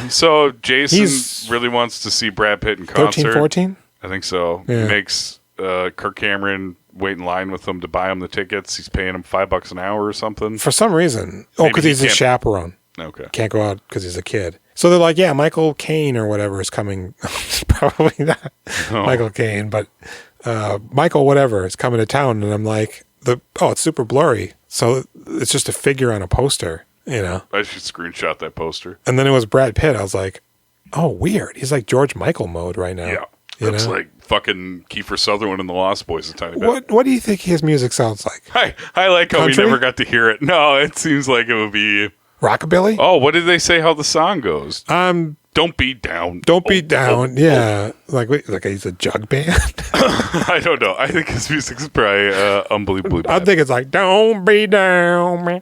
So Jason He's really wants to see Brad Pitt in concert. 13, 14? I think so. Yeah. He makes Kirk Cameron wait in line with him to buy him the tickets. He's paying him $5 an hour or something. For some reason. Oh, Maybe because he he's a can't- chaperone. Okay. Can't go out because he's a kid. So they're like, yeah, Michael Caine or whatever is coming. Probably not Michael Caine, but Michael whatever is coming to town. And I'm like, it's super blurry. So it's just a figure on a poster, you know. I should screenshot that poster. And then it was Brad Pitt. I was like, oh, weird. He's like George Michael mode right now. Yeah. You Looks know? like fucking Kiefer Sutherland and the Lost Boys a tiny bit. What do you think his music sounds like? I like how Country? we never got to hear it. No, it seems like it would be Rockabilly? Oh, what did they say how the song goes? Don't be down. Don't be down. Yeah. Like he's a jug band. I don't know. I think his music's probably unbelievably bad. I think it's like, don't be down.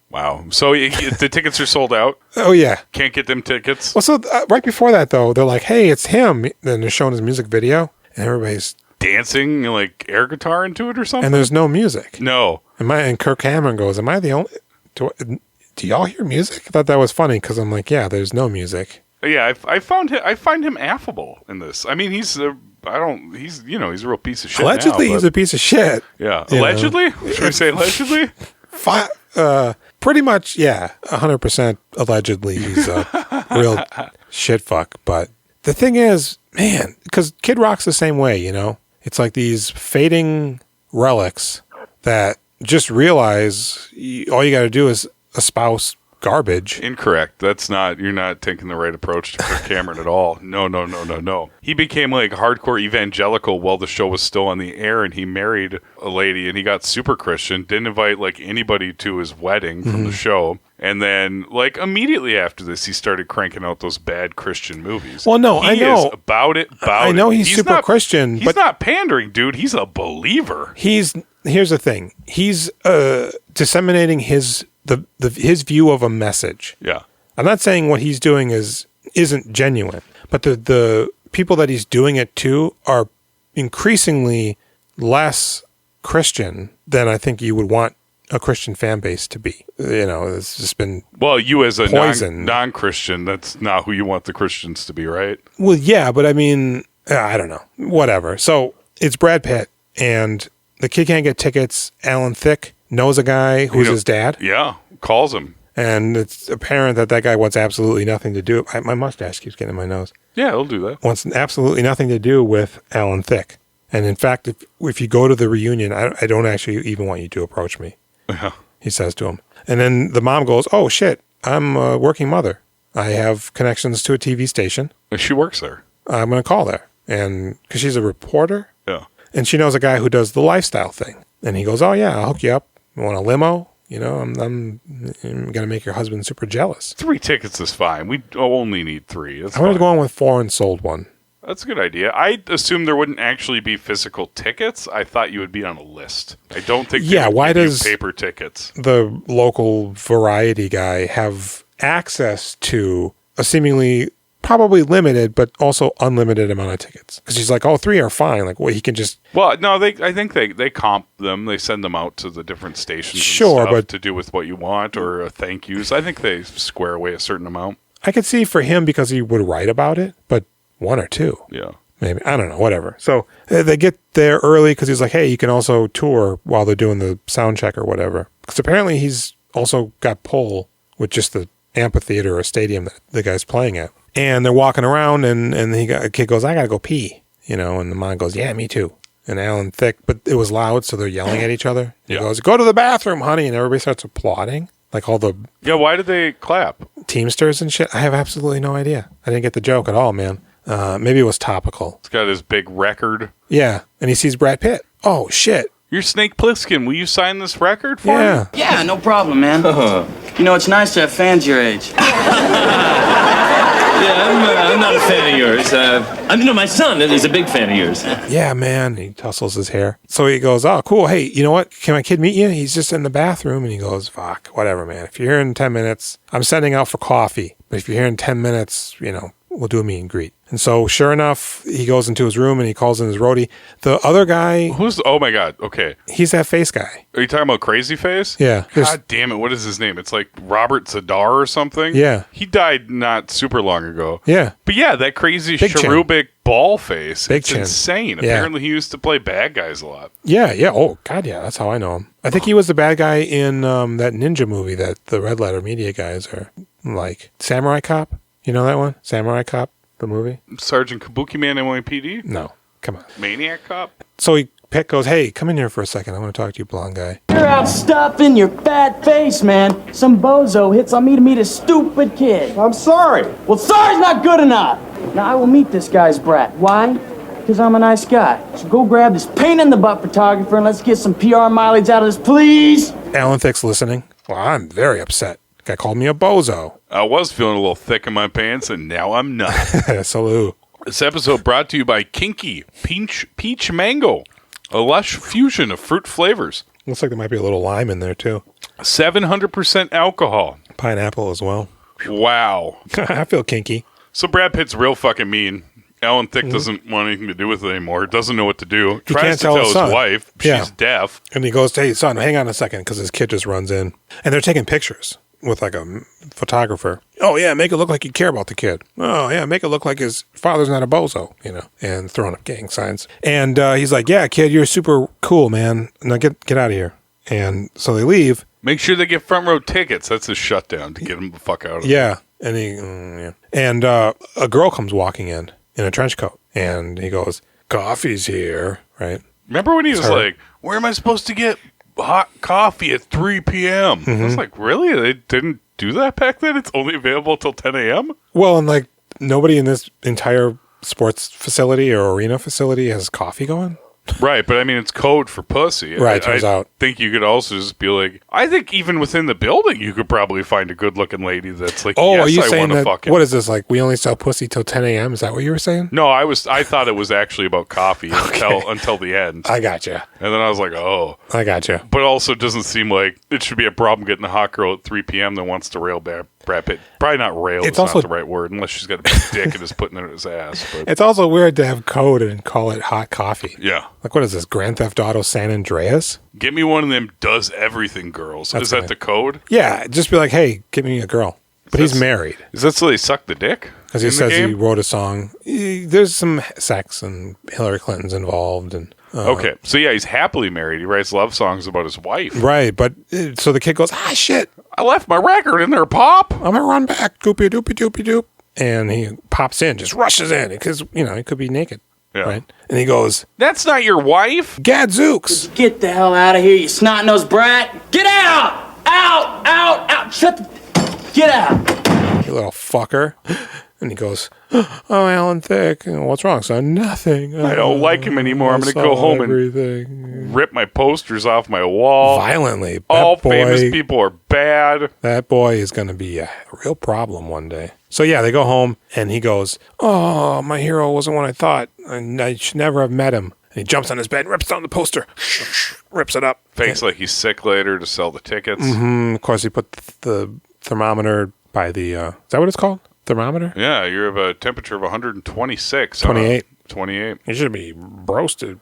Wow. So the tickets are sold out? Oh, yeah. Can't get them tickets? Well, so right before that, though, they're like, hey, it's him. Then they're showing his music video, and everybody's dancing, like air guitar into it or something? And there's no music. No. And Kirk Cameron goes, am I the only... Do y'all hear music? I thought that was funny because I'm like, yeah, there's no music. Yeah, I find him affable in this. I mean, he's a real piece of shit. Allegedly, he's a piece of shit. Yeah, allegedly. Should we say allegedly? Pretty much, yeah, 100% allegedly he's a real shit fuck. But the thing is, man, because Kid Rock's the same way, you know. It's like these fading relics that just realize all you got to do is espouse garbage. Incorrect. You're not taking the right approach to Kirk Cameron at all. No. He became like hardcore evangelical while the show was still on the air, and he married a lady, and he got super Christian, didn't invite like anybody to his wedding from the show. And then, like, immediately after this, he started cranking out those bad Christian movies. Well, no, I know. Is about it. I know he's super not, Christian. He's not pandering, dude. He's a believer. Here's the thing. He's disseminating his view of a message. Yeah. I'm not saying what he's doing isn't genuine, but the people that he's doing it to are increasingly less Christian than I think you would want a Christian fan base to be. You know, it's just been you as a poison. non-Christian, that's not who you want the Christians to be, right? Well, yeah, but I mean, I don't know. Whatever. So it's Brad Pitt, and the kid can't get tickets. Alan Thicke knows a guy who's his dad. Yeah, calls him. And it's apparent that guy wants absolutely nothing to do. My mustache keeps getting in my nose. Yeah, he'll do that. Wants absolutely nothing to do with Alan Thicke. And in fact, if you go to the reunion, I don't actually even want you to approach me. Yeah. He says to him. And then the mom goes, oh, shit, I'm a working mother. I have connections to a TV station. She works there. I'm going to call there. And because she's a reporter. Yeah. And she knows a guy who does the lifestyle thing. And he goes, oh, yeah, I'll hook you up. You want a limo? You know, I'm going to make your husband super jealous. 3 tickets is fine. We only need 3. I wanted to go on with 4 and sold 1. That's a good idea. I assumed there wouldn't actually be physical tickets. I thought you would be on a list. I don't think why does paper tickets? The local variety guy have access to a seemingly probably limited but also unlimited amount of tickets? Because he's like, oh, 3 are fine. Like, well, he can just... Well, no, I think they comp them. They send them out to the different stations sure, and stuff but to do with what you want or thank yous. I think they square away a certain amount. I could see for him because he would write about it, but 1 or 2. Yeah. Maybe. I don't know. Whatever. So they get there early because he's like, hey, you can also tour while they're doing the sound check or whatever. Because apparently he's also got pull with just the amphitheater or stadium that the guy's playing at. And they're walking around and a kid goes, I got to go pee. You know, and the mom goes, yeah, me too. And Alan Thicke, but it was loud, so they're yelling at each other. He goes, go to the bathroom, honey. And everybody starts applauding. Like all the... Yeah, why did they clap? Teamsters and shit. I have absolutely no idea. I didn't get the joke at all, man. Maybe it was topical. It's got his big record. Yeah, and he sees Brad Pitt. Oh, shit. You're Snake Plissken. Will you sign this record for me? Yeah, no problem, man. You know, it's nice to have fans your age. I'm not a fan of yours. My son is a big fan of yours. Yeah, man. He tussles his hair. So he goes, oh, cool. Hey, you know what? Can my kid meet you? He's just in the bathroom. And he goes, fuck, whatever, man. If you're here in 10 minutes, I'm sending out for coffee. But if you're here in 10 minutes, you know, we'll do a meet and greet. And so, sure enough, he goes into his room and he calls in his roadie. The other guy... Oh, my God. Okay. He's that face guy. Are you talking about Crazy Face? Yeah. God damn it. What is his name? It's like Robert Zadar or something? Yeah. He died not super long ago. Yeah. But yeah, that crazy Big cherubic ball face. Big it's chin. insane. Yeah. Apparently he used to play bad guys a lot. Yeah. Oh, God, yeah. That's how I know him. I think he was the bad guy in that ninja movie that the Red Letter Media guys are like. Samurai Cop? You know that one? Samurai Cop? The movie? Sergeant Kabuki Man NYPD? No. Come on. Maniac Cop? So Pitt goes, hey, come in here for a second. I want to talk to you, blonde guy. You're out stuffing your fat face, man. Some bozo hits on me to meet a stupid kid. I'm sorry. Well, sorry's not good enough. Now, I will meet this guy's brat. Why? Because I'm a nice guy. So go grab this pain-in-the-butt photographer and let's get some PR mileage out of this, please. Alan Thicke's listening. Well, I'm very upset. Guy called me a bozo. I was feeling a little thick in my pants, and now I'm not. Salute. This episode brought to you by Kinky Peach Mango, a lush fusion of fruit flavors. Looks like there might be a little lime in there, too. 700% alcohol. Pineapple as well. Wow. I feel kinky. So Brad Pitt's real fucking mean. Alan Thicke doesn't want anything to do with it anymore. Doesn't know what to do. He Tries can't to tell tell his his son. wife. Yeah. She's deaf. And he goes, hey, son, hang on a second, because his kid just runs in. And they're taking pictures with like a photographer. Oh, yeah, make it look like you care about the kid. Oh, yeah, make it look like his father's not a bozo, you know, and throwing up gang signs. And he's like, yeah, kid, you're super cool, man. Now get out of here. And so they leave. Make sure they get front row tickets. That's his shutdown to get him the fuck out of there. Yeah. And and a girl comes walking in a trench coat. And he goes, coffee's here, right? Remember when he was like, where am I supposed to get hot coffee at 3 p.m.? I was like, really? They didn't do that back then? It's only available till 10 a.m.? Well, and like nobody in this entire sports facility or arena facility has coffee going. Right, but I mean, it's code for pussy. Right, turns out. I think you could also just be like, I think even within the building, you could probably find a good-looking lady that's like, oh, yes, are you I saying want to that, fuck him. what is this, like, we only sell pussy till 10 a.m.? Is that what you were saying? No, I thought it was actually about coffee until the end. I gotcha. And then I was like, oh. I gotcha. But also it doesn't seem like it should be a problem getting a hot girl at 3 p.m. that wants to rail Brad Pitt. Probably not rail, it's also not the right word, unless she's got a big dick and is putting it in his ass. But. It's also weird to have code and call it hot coffee. Yeah. Like, what is this, Grand Theft Auto San Andreas? Get me one of them does everything girls. That's is that right. the code? Yeah, just be like, hey, give me a girl. But he's married. Is that so they suck the dick? Because he says he wrote a song. There's some sex and Hillary Clinton's involved. And okay, so yeah, he's happily married. He writes love songs about his wife. Right, but so the kid goes, shit. I left my record in there, Pop. I'm going to run back. Doopy doopy doopy doop. And he pops in, just rushes in because, you know, he could be naked. Yeah. Right? And he goes, that's not your wife. Gadzooks. Get the hell out of here, you snot-nosed brat. Get out! Out! Shut the... Get out! You little fucker. And he goes, oh, Alan Thicke. What's wrong, son? Nothing. I don't like him anymore. I'm going to go home and rip my posters off my wall. Violently. All famous people are bad. That boy is going to be a real problem one day. So yeah, they go home and he goes, oh, my hero wasn't what I thought. I should never have met him. And he jumps on his bed and rips down the poster. Rips it up. Fakes like he's sick later to sell the tickets. Mm-hmm. Of course, he put the thermometer by the, is that what it's called? Thermometer? Yeah, you have a temperature of 126. 28. 28. You should be roasted.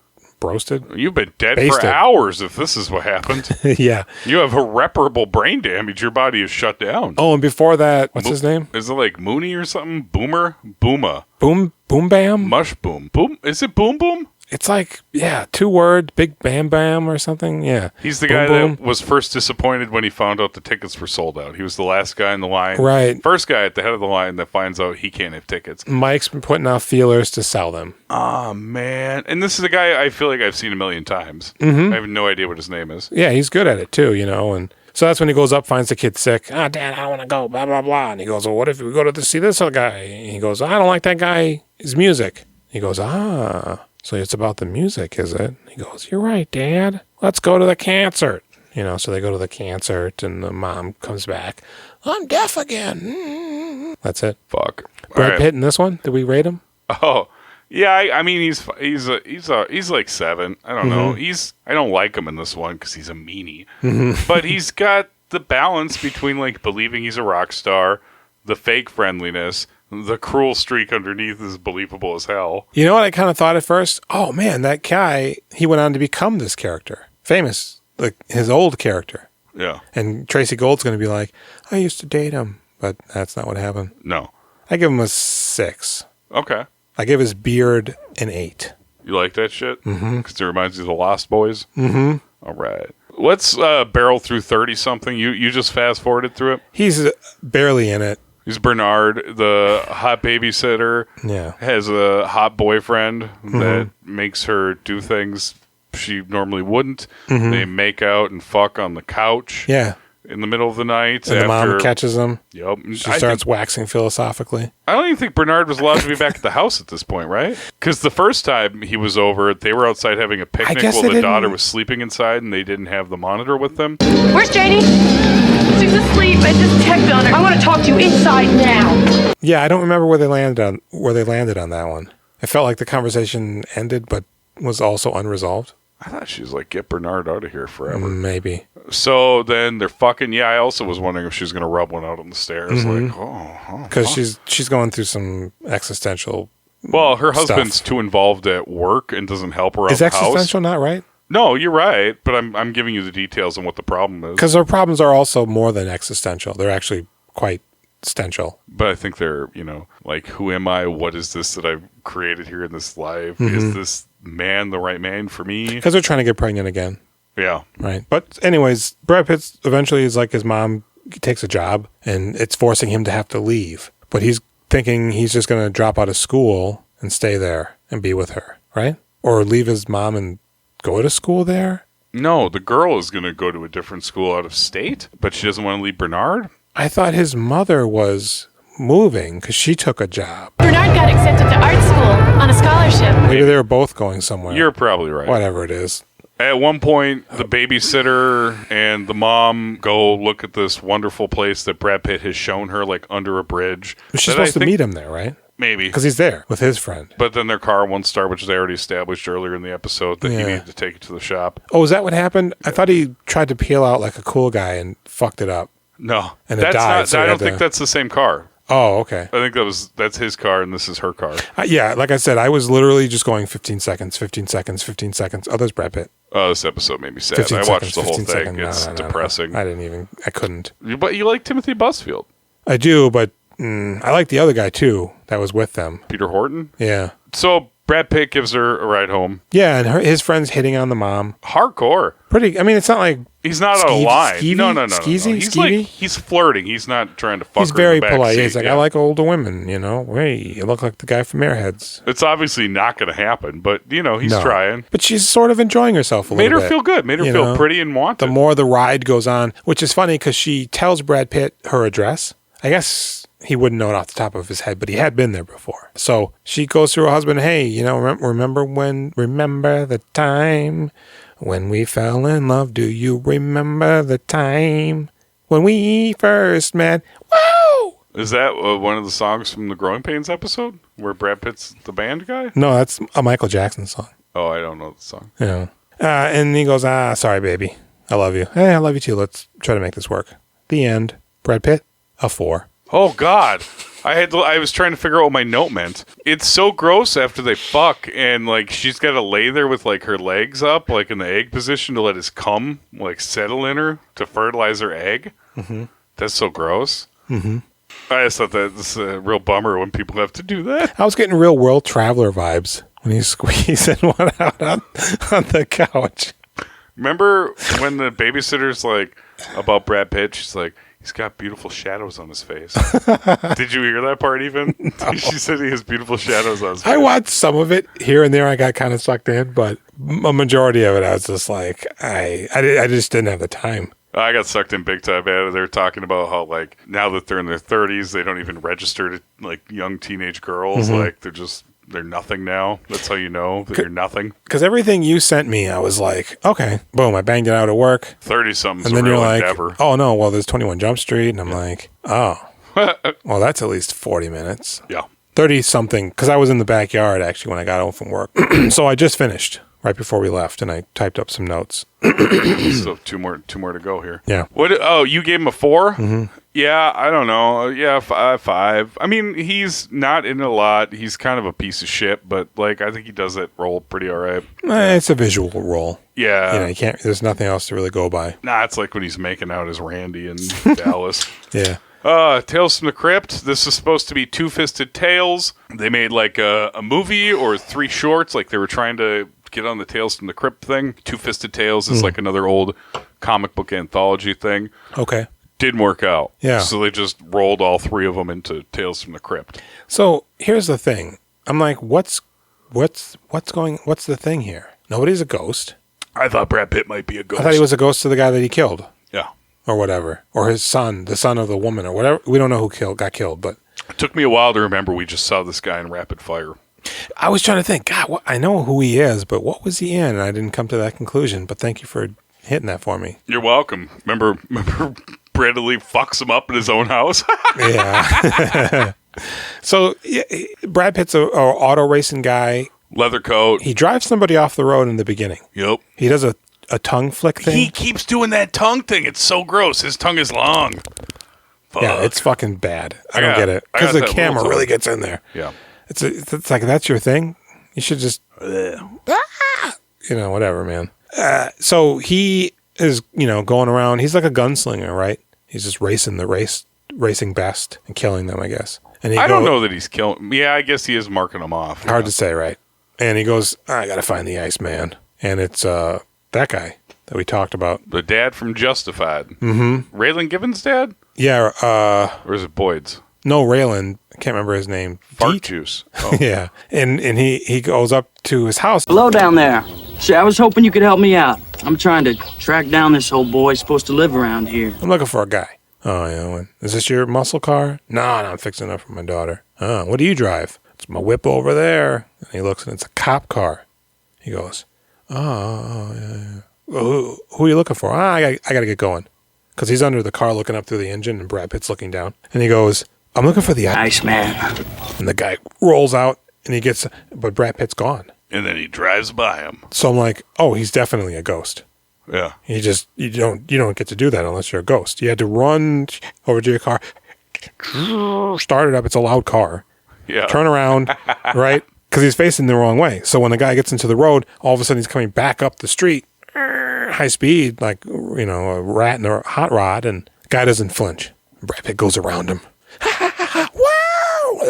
You've been dead Basted. for hours if this is what happened. Yeah. You have irreparable brain damage. Your body is shut down. Oh, and before that, what's his name? Is it like Mooney or something? Boomer? Booma. Boom Bam? Mush Boom. Boom? Is it Boom Boom? It's like, yeah, 2 word, Big Bam Bam or something. Yeah. He's the Boom guy Boom. that was first disappointed when he found out the tickets were sold out. He was the last guy in the line. Right. First guy at the head of the line that finds out he can't have tickets. Mike's been putting out feelers to sell them. Oh, man. And this is a guy I feel like I've seen a million times. Mm-hmm. I have no idea what his name is. Yeah, he's good at it too, you know. And so that's when he goes up, finds the kid sick. Oh, Dad, I don't want to go, blah, blah, blah. And he goes, well, what if we go to see this other guy? And he goes, I don't like that guy, his music. He goes, so it's about the music, is it? He goes, you're right, Dad. Let's go to the concert. You know, so they go to the concert and the mom comes back. I'm deaf again. That's it. Fuck. Brad Pitt in this one? Did we rate him? Oh, yeah. I mean, he's like 7. I don't know. I don't like him in this one because he's a meanie. But he's got the balance between like believing he's a rock star, the fake friendliness, the cruel streak underneath is believable as hell. You know what I kind of thought at first? Oh man, that guy, he went on to become this character. Famous, like his old character. Yeah. And Tracy Gold's going to be like, I used to date him, but that's not what happened. No. I give him a 6. Okay. I give his beard an 8. You like that shit? Mm-hmm. Because it reminds you of the Lost Boys? Mm-hmm. All right. Let's barrel through 30-something. You just fast-forwarded through it? He's barely in it. He's Bernard, the hot babysitter. Yeah. Has a hot boyfriend that makes her do things she normally wouldn't. They make out and fuck on the couch. Yeah. In the middle of the night. And the mom catches him. Yep. She starts waxing philosophically. I don't even think Bernard was allowed to be back at the house at this point, right? Because the first time he was over, they were outside having a picnic while the daughter was sleeping inside, and they didn't have the monitor with them. Where's Janie? She's asleep. I just checked on her. I want to talk to you inside now. Yeah, I don't remember where they landed on that one. It felt like the conversation ended, but was also unresolved. I thought she was like, get Bernard out of here forever. Maybe. So then they're fucking. Yeah, I also was wondering if she was going to rub one out on the stairs. Like, because she's going through some existential. Well, her stuff. husband's too involved at work and doesn't help her out Is the house. existential not right? No, you're right, but I'm giving you the details on what the problem is. Because her problems are also more than existential. They're actually quite stential. But I think they're, like, who am I? What is this that I've created here in this life? Is this man the right man for me? Because they're trying to get pregnant again. Yeah. Right. But anyways, Brad Pitt eventually is like his mom takes a job and it's forcing him to have to leave. But he's thinking he's just going to drop out of school and stay there and be with her, right? Or leave his mom and go to school there? No, the girl is going to go to a different school out of state, but she doesn't want to leave Bernard. I thought his mother was moving because she took a job. Bernard got accepted to art school on a scholarship. Maybe they were both going somewhere. You're probably right. Whatever it is. At one point, the babysitter and the mom go look at this wonderful place that Brad Pitt has shown her, like under a bridge. She's supposed to meet him there, right? Maybe. Because he's there with his friend. But then their car won't start, which they already established earlier in the episode that he needed to take it to the shop. Oh, is that what happened? I thought he tried to peel out like a cool guy and fucked it up. No. And it died. So I don't think that's the same car. Oh, okay. I think that's his car and this is her car. Yeah, like I said, I was literally just going 15 seconds, 15 seconds, 15 seconds. Oh, there's Brad Pitt. Oh, this episode made me sad. I watched the whole thing. It's depressing. I couldn't. But you like Timothy Busfield. I do, but I like the other guy too that was with them. Peter Horton? Yeah. So Brad Pitt gives her a ride home. Yeah, and his friend's hitting on the mom. Hardcore. Pretty, I mean, it's not like... He's not out of line. Skeevy? No. Skeezy? He's Skeevy? like, he's flirting. He's not trying to fuck He's her very in the back polite. seat. He's like, I like older women, you know? Hey, you look like the guy from Airheads. It's obviously not going to happen, but, he's trying. But she's sort of enjoying herself a little bit. Made her feel good. Made her feel pretty and wanted. The more the ride goes on, which is funny because she tells Brad Pitt her address. I guess he wouldn't know it off the top of his head, but he had been there before. So she goes to her husband, hey, remember the time when we fell in love? Do you remember the time when we first met? Whoa! Is that one of the songs from the Growing Pains episode where Brad Pitt's the band guy? No, that's a Michael Jackson song. Oh, I don't know the song. Yeah. And he goes, sorry, baby. I love you. Hey, I love you too. Let's try to make this work. The end. Brad Pitt, a 4. Oh, God. I was trying to figure out what my note meant. It's so gross after they fuck, and, like, she's got to lay there with, like, her legs up, like, in the egg position to let his cum, like, settle in her to fertilize her egg. Mm-hmm. That's so gross. Mm-hmm. I just thought that this is a real bummer when people have to do that. I was getting real World Traveler vibes when he's squeezing one out on the couch. Remember when the babysitter's, like, about Brad Pitt, she's like, he's got beautiful shadows on his face. Did you hear that part even? No. She said he has beautiful shadows on his face. I watched some of it here and there. I got kind of sucked in, but a majority of it, I was just like, I just didn't have the time. I got sucked in big time. They're talking about how, like, now that they're in their 30s, they don't even register to, like, young teenage girls. Mm-hmm. Like, they're nothing now. That's how you know that you're nothing. Because everything you sent me, I was like, okay, boom, I banged it out at work. 30-something's and then a real you're like, endeavor. Oh, no, well, there's 21 Jump Street. And I'm like, oh, well, that's at least 40 minutes. Yeah. 30-something, because I was in the backyard, actually, when I got home from work. So I just finished right before we left, and I typed up some notes. So two more to go here. Yeah. What? Oh, you gave him a 4? Mm-hmm. Yeah, I don't know. Yeah, 5. I mean, he's not in a lot. He's kind of a piece of shit, but, like, I think he does that role pretty all right. It's a visual role. Yeah. You can't. There's nothing else to really go by. Nah, it's like when he's making out as Randy in Dallas. Yeah. Tales from the Crypt. This is supposed to be Two-Fisted Tales. They made, like, a movie or 3 shorts. Like, they were trying to get on the Tales from the Crypt thing. Two-Fisted Tales is like another old comic book anthology thing. Okay. Didn't work out. Yeah. So they just rolled all 3 of them into Tales from the Crypt. So here's the thing. I'm like, what's the thing here? Nobody's a ghost. I thought Brad Pitt might be a ghost. I thought he was a ghost to the guy that he killed. Yeah. Or whatever. Or his son, the son of the woman or whatever. We don't know who got killed, but it took me a while to remember we just saw this guy in Rapid Fire. I was trying to think, God, I know who he is, but what was he in? And I didn't come to that conclusion, but thank you for hitting that for me. You're welcome. Remember Bradley Lee fucks him up in his own house? Yeah. So Brad Pitt's an auto racing guy. Leather coat. He drives somebody off the road in the beginning. Yep. He does a tongue flick thing. He keeps doing that tongue thing. It's so gross. His tongue is long. Fuck. Yeah, it's fucking bad. I don't get it. Because the camera really gets in there. Yeah. It's like, that's your thing? You should just, whatever, man. So he is, going around. He's like a gunslinger, right? He's just racing best and killing them, I guess. And I don't know that he's killing. Yeah, I guess he is marking them off. Hard to say, right? And he goes, I got to find the Iceman. And it's that guy that we talked about. The dad from Justified. Mm-hmm. Raylan Givens' dad? Yeah. Or is it Boyd's? No, Raylan. I can't remember his name. Fart Juice. Oh. Yeah. And he goes up to his house. Hello down there. See, I was hoping you could help me out. I'm trying to track down this old boy supposed to live around here. I'm looking for a guy. Oh, yeah. Is this your muscle car? No, I'm fixing it for my daughter. Oh, what do you drive? It's my whip over there. And he looks and it's a cop car. He goes, oh, yeah. Well, who are you looking for? I got to get going. Because he's under the car looking up through the engine and Brad Pitt's looking down. And he goes, I'm looking for the Iceman. And the guy rolls out and but Brad Pitt's gone. And then he drives by him. So I'm like, oh, he's definitely a ghost. Yeah. You don't get to do that unless you're a ghost. You had to run over to your car, start it up. It's a loud car. Yeah. Turn around, right? Because he's facing the wrong way. So when the guy gets into the road, all of a sudden he's coming back up the street, high speed, like, a rat in a hot rod, and the guy doesn't flinch. Brad Pitt goes around him. Wow!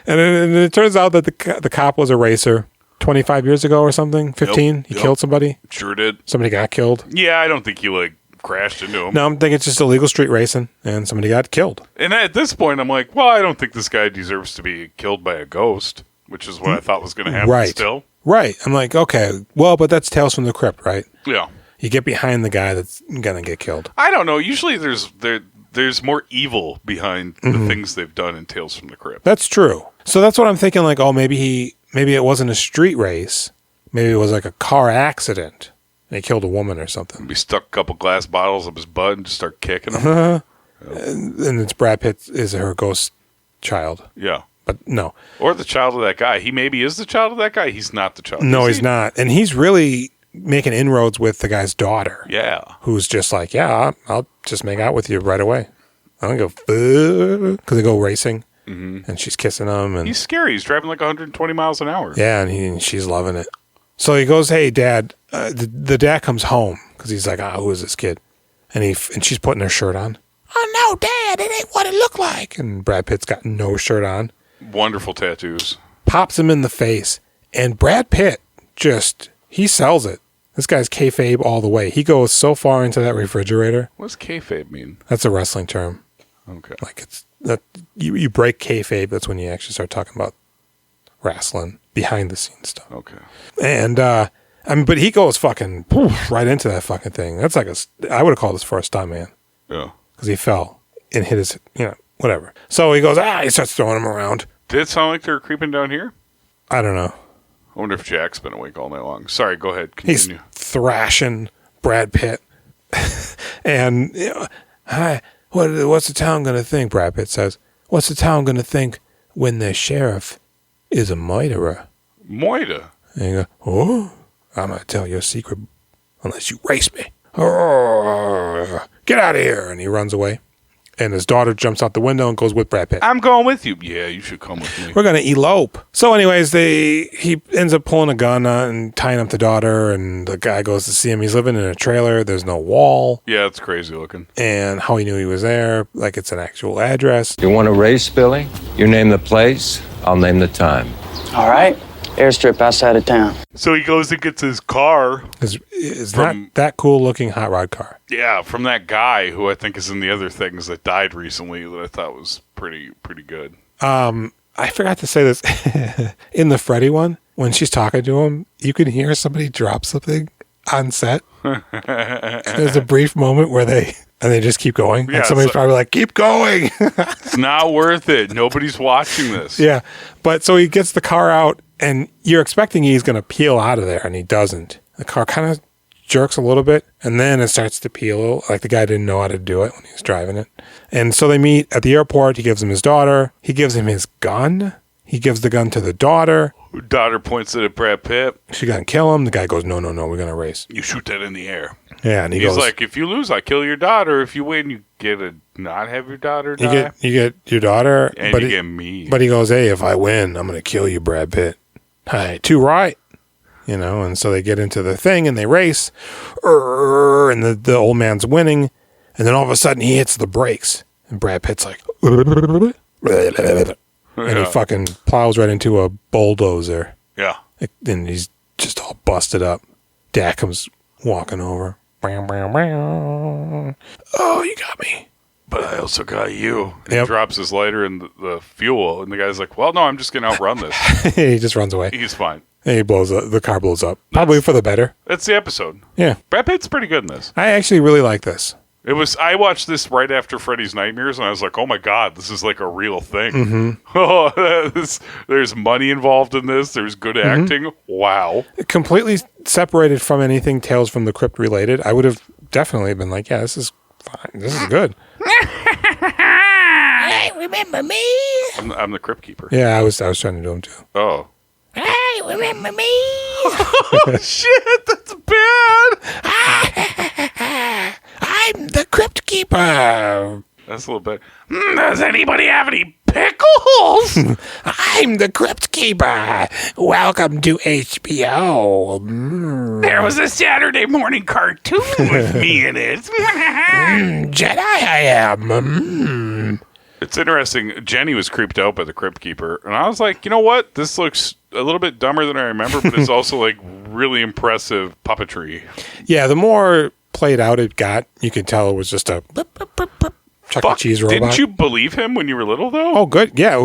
And it turns out that the cop was a racer 25 years ago or something, 15. Yep. He killed somebody. Sure did. Somebody got killed. Yeah, I don't think he crashed into him. No, I'm thinking it's just illegal street racing and somebody got killed. And at this point, I'm like, well, I don't think this guy deserves to be killed by a ghost, which is what I thought was going to happen still. Right. I'm like, okay, well, but that's Tales from the Crypt, right? Yeah. You get behind the guy that's going to get killed. I don't know. Usually there's more evil behind the things they've done in Tales from the Crypt. That's true. So that's what I'm thinking, like, oh, maybe it wasn't a street race. Maybe it was like a car accident. And he killed a woman or something. He stuck a couple glass bottles up his butt and just start kicking him. And it's Brad Pitt is her ghost child. Yeah. But no. Or the child of that guy. He maybe is the child of that guy. He's not the child. No, he's not. And he's really making inroads with the guy's daughter. Yeah. Who's just like, yeah, I'll just make out with you right away. I don't go, because they go racing. Mm-hmm. And she's kissing him. And he's scary. He's driving like 120 miles an hour. Yeah, and she's loving it. So he goes, hey, Dad. The dad comes home because he's like, who is this kid? And she's putting her shirt on. Oh, no, Dad, it ain't what it looked like. And Brad Pitt's got no shirt on. Wonderful tattoos. Pops him in the face. And Brad Pitt he sells it. This guy's kayfabe all the way. He goes so far into that refrigerator. What does kayfabe mean? That's a wrestling term. Okay. Like you break kayfabe. That's when you actually start talking about wrestling, behind the scenes stuff. Okay. And but he goes fucking right into that fucking thing. That's like I would have called this for a stunt man. Yeah. Because he fell and hit his, whatever. So he goes, he starts throwing him around. Did it sound like they're creeping down here? I don't know. I wonder if Jack's been awake all night long. Sorry, go ahead. Continue. He's thrashing Brad Pitt. And, hi, what's the town going to think, Brad Pitt says. What's the town going to think when their sheriff is a murderer? Moida. And you go, oh, I'm going to tell you a secret unless you race me. Oh, get out of here. And he runs away. And his daughter jumps out the window and goes with Brad Pitt. I'm going with you. Yeah, you should come with me. We're going to elope. So anyways, he ends up pulling a gun and tying up the daughter, and the guy goes to see him. He's living in a trailer. There's no wall. Yeah, it's crazy looking. And how he knew he was there, like it's an actual address. You want to race, Billy? You name the place, I'll name the time. All right. Airstrip outside of town. So he goes and gets his car. It's not that cool looking hot rod car. Yeah, from that guy who I think is in the other things that died recently that I thought was pretty good. I forgot to say this. In the Freddy one, when she's talking to him, you can hear somebody drop something on set. There's a brief moment where they just keep going. Yeah, and somebody's probably like, keep going. It's not worth it. Nobody's watching this. Yeah. But so he gets the car out, and you're expecting he's going to peel out of there, and he doesn't. The car kind of jerks a little bit, and then it starts to peel, like the guy didn't know how to do it when he was driving it. And so they meet at the airport. He gives him his daughter. He gives him his gun. He gives the gun to the daughter. Daughter points it at Brad Pitt. She gonna kill him. The guy goes, no, we're gonna race. You shoot that in the air. Yeah, and he's goes, like, if you lose, I kill your daughter. If you win, you get to not have your daughter die. You get your daughter, and but you get me. But he goes, hey, if I win, I'm gonna kill you, Brad Pitt. Hey, too right. And so they get into the thing and they race, and the old man's winning, and then all of a sudden he hits the brakes, and Brad Pitt's like, and he fucking plows right into a bulldozer. Yeah. And he's just all busted up. Dad comes walking over. Oh, you got me. But I also got you. He drops his lighter in the fuel, and the guy's like, well, no, I'm just going to outrun this. He just runs away. He's fine. And he blows up. The car blows up. Probably for the better. That's the episode. Yeah. Brad Pitt's pretty good in this. I actually really like this. I watched this right after Freddy's Nightmares, and I was like, oh my God, this is like a real thing. Mm-hmm. Oh, there's money involved in this. There's good acting. Wow. Completely separated from anything Tales from the Crypt related. I would have definitely been like, yeah, this is fine. This is good. Hey, remember me? I'm the Crypt Keeper. Yeah, I was trying to do him too. Oh. Hey, remember me? Oh, shit, that's bad. I'm the Crypt Keeper. That's a little bit. Does anybody have any pickles? I'm the Crypt Keeper. Welcome to HBO. There was a Saturday morning cartoon with me in it. Jedi I am. It's interesting. Jenny was creeped out by the Crypt Keeper, and I was like, you know what? This looks a little bit dumber than I remember, but it's also like really impressive puppetry. Yeah, the more played out it got, you could tell it was just a Chuck E. Cheese robot. Didn't you believe him when you were little, though? Oh, good. Yeah,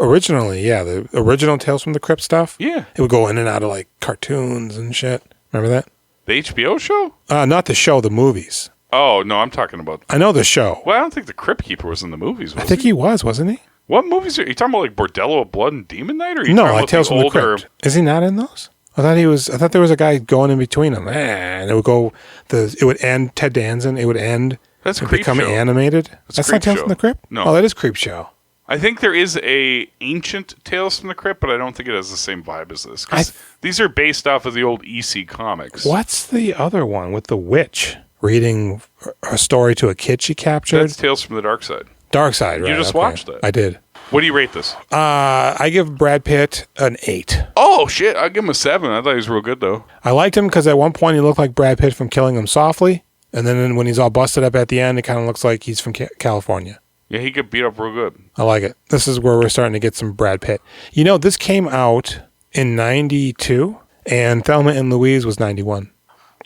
originally, yeah. The original Tales from the Crypt stuff. Yeah. It would go in and out of like cartoons and shit. Remember that? The HBO show? Not the show, the movies. Oh, no, I'm talking about... I know the show. Well, I don't think the Crypt Keeper was in the movies, was I think he was, wasn't he? What movies are you talking about, like Bordello of Blood and Demon Night? Or are you No, talking like about Tales from the older... Crypt. Is he not in those? I thought there was a guy going in between them. And it would go... It would end, Ted Danson, it would end... That's and Creep become Show. animated? That's not Tales from the Crypt? No. Oh, that is Creep Show. I think there is a ancient Tales from the Crypt, but I don't think it has the same vibe as this. 'Cause these are based off of the old EC comics. What's the other one with the witch reading a story to a kid she captured? That's Tales from the Dark Side. Dark Side, right? You just watched it. I did. What do you rate this? I give Brad Pitt an 8. Oh, shit. I'll give him a 7. I thought he was real good, though. I liked him because at one point he looked like Brad Pitt from Killing Him Softly. And then when he's all busted up at the end, it kind of looks like he's from California. Yeah, he could beat up real good. I like it. This is where we're starting to get some Brad Pitt. You know, this came out in 92, and Thelma and Louise was 91.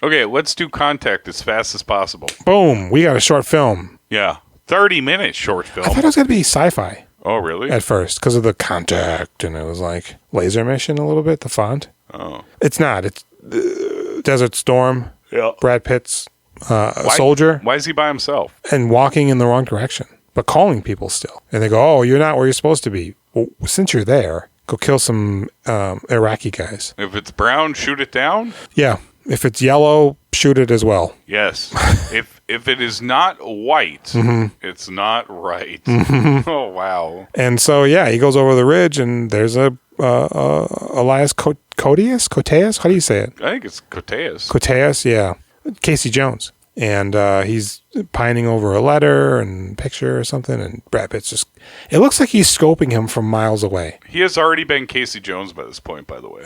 Okay, let's do Contact as fast as possible. Boom. We got a short film. Yeah. 30-minute short film. I thought it was going to be sci-fi. Oh, really? At first, because of the Contact, and it was like Laser Mission a little bit, the font. Oh. It's not. It's Desert Storm. Yeah. Brad Pitt's a soldier. Why is he by himself? And walking in the wrong direction, but calling people still. And they go, oh, you're not where you're supposed to be. Well, since you're there, go kill some Iraqi guys. If it's brown, shoot it down? Yeah. If it's yellow, shoot it as well. Yes. if it is not white, it's not right. Oh, wow. And so, yeah, he goes over the ridge, and there's Elias Koteas? How do you say it? I think it's Koteas. Koteas, yeah. Casey Jones. And he's pining over a letter and picture or something, and Brad Pitt's just... It looks like he's scoping him from miles away. He has already been Casey Jones by this point, by the way.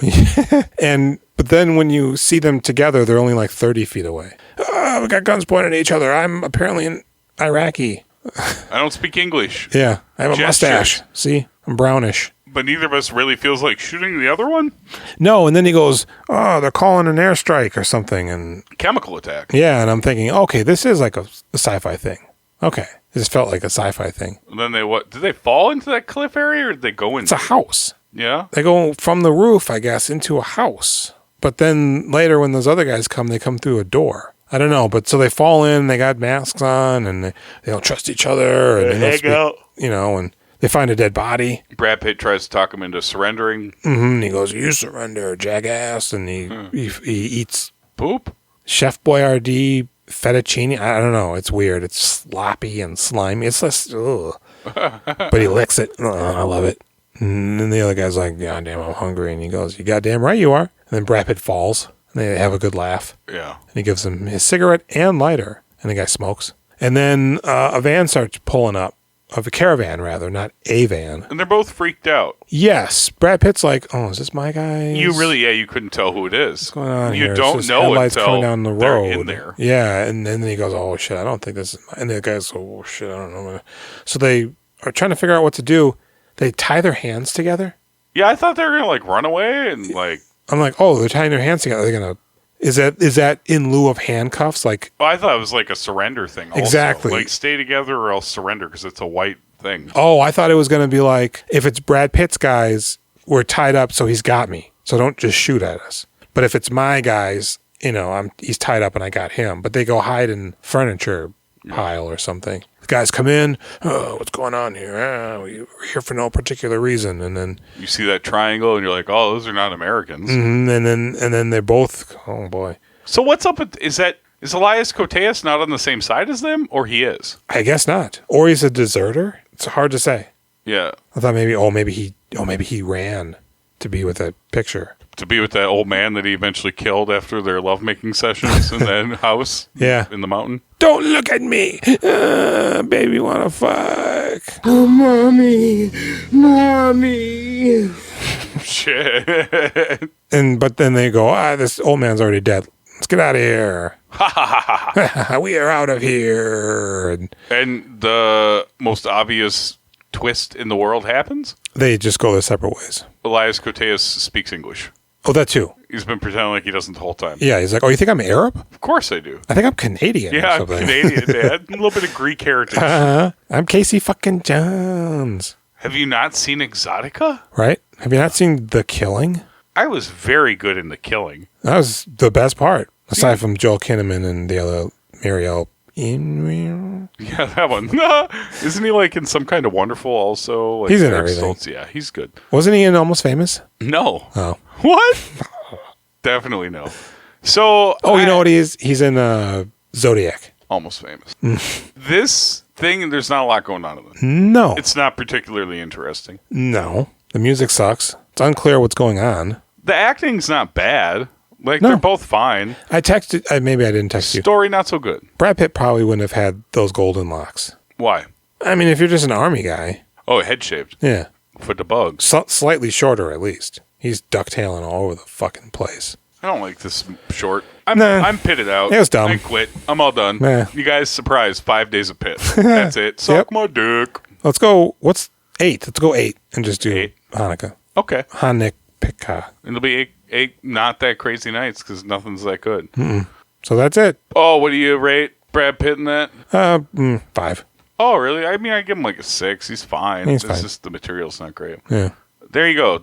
But then when you see them together, they're only like 30 feet away. Oh, we got guns pointed at each other. I'm apparently an Iraqi. I don't speak English. Yeah, I have a mustache. See? I'm brownish. But neither of us really feels like shooting the other one? No, and then he goes, oh, they're calling an airstrike or something. And chemical attack. Yeah, and I'm thinking, okay, this is like a sci-fi thing. Okay. It just felt like a sci-fi thing. And then did they fall into that cliff area or did they go into It's a house. Yeah? They go from the roof, I guess, into a house. But then later when those other guys come, they come through a door. I don't know, but so they fall in, they got masks on, and they don't trust each other. And they hang out. You know, and they find a dead body. Brad Pitt tries to talk him into surrendering. And he goes, you surrender, jackass. And he eats... Poop? Chef Boyardee fettuccine. I don't know. It's weird. It's sloppy and slimy. It's just... Ugh. But he licks it. Oh, I love it. And then the other guy's like, God damn, I'm hungry. And he goes, you goddamn right you are. And then Brad Pitt falls. And they have a good laugh. Yeah. And he gives him his cigarette and lighter. And the guy smokes. And then a van starts pulling up. Of a caravan, rather, not a van. And they're both freaked out. Yes. Brad Pitt's like, oh, is this my guy? You couldn't tell who it is. What's going on You here? don't know headlights until coming down the they're road. in there. Yeah. And then he goes, oh, shit, I don't think this is my... And the guy's, oh, shit, I don't know. So they are trying to figure out what to do. They tie their hands together. Yeah, I thought they were going to, like, run away and, like... I'm like, oh, they're tying their hands together. They're going to... Is that in lieu of handcuffs? Like, oh, I thought it was like a surrender thing. Also. Exactly. Like, stay together or else surrender because it's a white thing. Oh, I thought it was going to be like, if it's Brad Pitt's guys, we're tied up, so he's got me. So don't just shoot at us. But if it's my guys, he's tied up and I got him. But they go hide in furniture pile or something. The guys come in. Oh, what's going on here? We're here for no particular reason. And then you see that triangle and you're like, oh, those are not Americans. Mm-hmm, and then they're both. Oh boy. So what's up with is Elias Koteas not on the same side as them, or he is? I guess not. Or he's a deserter. It's hard to say. Yeah. I thought maybe he ran to be with that picture. To be with that old man that he eventually killed after their lovemaking sessions in that house. Yeah. In the mountain. Don't look at me. Baby wanna fuck. Oh, mommy. Shit. But then they go, this old man's already dead. Let's get out of here. We are out of here. And the most obvious twist in the world happens? They just go their separate ways. Elias Koteas speaks English. Oh, that too. He's been pretending like he doesn't the whole time. Yeah, he's like, oh, you think I'm Arab? Of course I do. I think I'm Canadian. Yeah, or something. I'm Canadian, Dad. A little bit of Greek heritage. I'm Casey fucking Jones. Have you not seen Exotica? Right? Have you not seen The Killing? I was very good in The Killing. That was the best part, aside from Joel Kinnaman and the other Muriel. Yeah, that one. Isn't he like in Some Kind of Wonderful also? Like He's in Eric everything. Stoltz? Yeah, he's good. Wasn't he in Almost Famous? No. Oh. What? Definitely no. So. Oh, you know what he is? He's in Zodiac. Almost Famous. This thing, there's not a lot going on in it. No. It's not particularly interesting. No. The music sucks. It's unclear what's going on. The acting's not bad. Like, No. they're both fine. I texted, maybe I didn't text you. Story, not so good. Brad Pitt probably wouldn't have had those golden locks. Why? I mean, if you're just an army guy. Oh, head shaved. Yeah. For the bugs. Slightly shorter, at least. He's ducktailing all over the fucking place. I don't like this short. I'm pitted out. It was dumb. I quit. I'm all done. Nah. You guys, surprise, 5 days of pit. That's it. Suck my dick. Let's go, what's 8? Let's go 8 and just do 8. Hanukkah. Okay. Hanukkah. It'll be eight not that crazy nights because nothing's that good. Mm-mm. So that's it. Oh, what do you rate Brad Pitt in that? 5. Oh, really? I mean, I give him like a 6. He's fine. He's it's fine. just the material's not great. Yeah. There you go.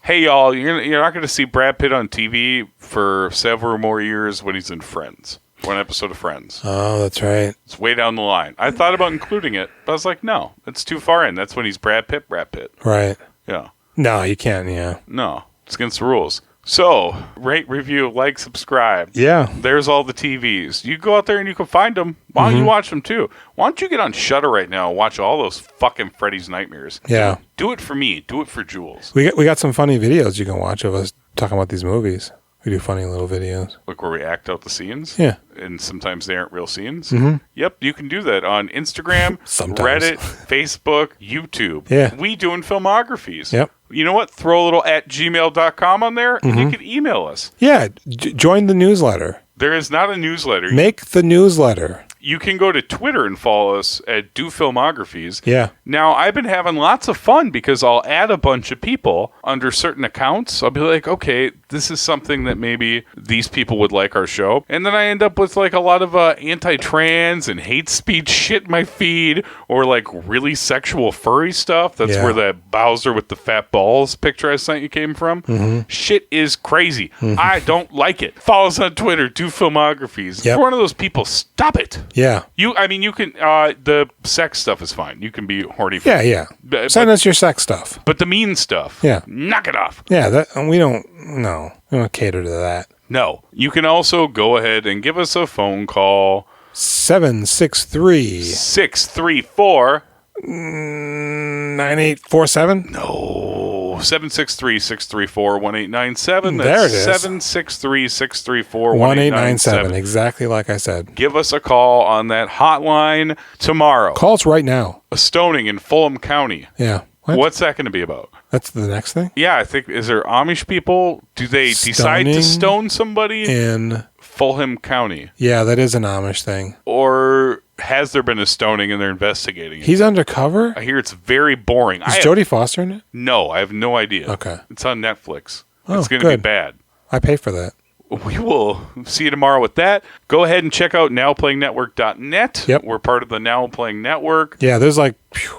Hey, y'all, you're not going to see Brad Pitt on TV for several more years when he's in Friends. One episode of Friends. Oh, that's right. It's way down the line. I thought about including it, but I was like, no, it's too far in. That's when he's Brad Pitt. Right. Yeah. No, you can't, yeah. No, it's against the rules. So, rate, review, like, subscribe. Yeah. There's all the TVs. You go out there and you can find them. Why don't you watch them too? Why don't you get on Shudder right now and watch all those fucking Freddy's Nightmares? Yeah. Do it for me. Do it for Jules. We got some funny videos you can watch of us talking about these movies. We do funny little videos. Like where we act out the scenes? Yeah. And sometimes they aren't real scenes? Mhm. Yep, you can do that on Instagram, Sometimes. Reddit, Facebook, YouTube. Yeah. We doing filmographies. Yep. You know what? Throw a little @gmail.com on there and you Mhm. can email us. Yeah, join the newsletter. There is not a newsletter. Make the newsletter. You can go to Twitter and follow us at Do Filmographies. Yeah. Now, I've been having lots of fun because I'll add a bunch of people under certain accounts. I'll be like, okay, this is something that maybe these people would like our show. And then I end up with like a lot of anti-trans and hate speech shit in my feed or like really sexual furry stuff. That's Yeah. where that Bowser with the fat balls picture I sent you came from. Mhm. Shit is crazy. Mhm. I don't like it. Follow us on Twitter, Do Filmographies. If Yep. you're one of those people, stop it. Yeah. You can, the sex stuff is fine. You can be horny for Yeah, yeah. Send us your sex stuff. But the mean stuff, Yeah. knock it off. Yeah, we don't cater to that. No. You can also go ahead and give us a phone call. 763 634 9847? No. 763-634-1897. There it is. 763-634-1897. Exactly like I said. Give us a call on that hotline tomorrow. Call us right now. A stoning in Fulham County. Yeah. What's that going to be about? That's the next thing? Yeah, I think, is there Amish people? Do they decide to stone somebody in Fulham County? Yeah, that is an Amish thing. Or has there been a stoning and they're investigating it? He's undercover? I hear it's very boring. Is Jodie Foster in it? No, I have no idea. Okay. It's on Netflix. Oh, it's going to be bad. I pay for that. We will see you tomorrow with that. Go ahead and check out nowplayingnetwork.net. Yep. We're part of the Now Playing Network. Yeah, there's like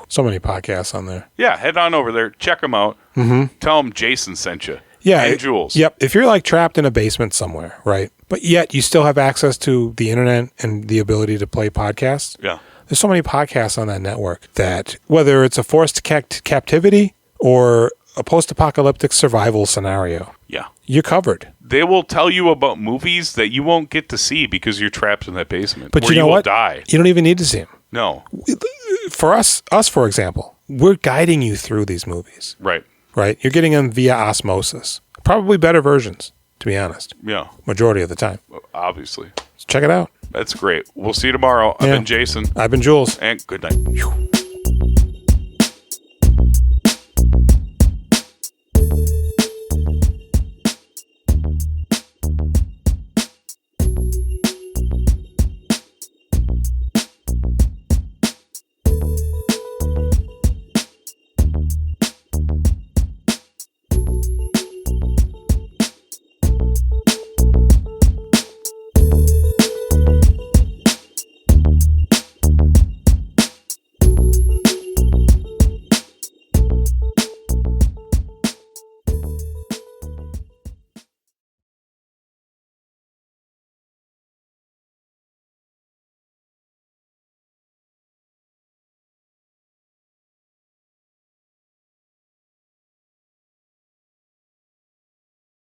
so many podcasts on there. Yeah, head on over there. Check them out. Mm-hmm. Tell them Jason sent you. Yeah. And Jules. Yep. If you're like trapped in a basement somewhere, right? But yet you still have access to the internet and the ability to play podcasts. Yeah. There's so many podcasts on that network that whether it's a forced captivity or a post-apocalyptic survival scenario, yeah, you're covered. They will tell you about movies that you won't get to see because you're trapped in that basement. But where you know will what? Die. You don't even need to see them. No. For us, for example, we're guiding you through these movies. Right. Right? You're getting them via osmosis. Probably better versions, to be honest. Yeah. Majority of the time. Obviously. So check it out. That's great. We'll see you tomorrow. I've been Jason. I've been Jules. And good night.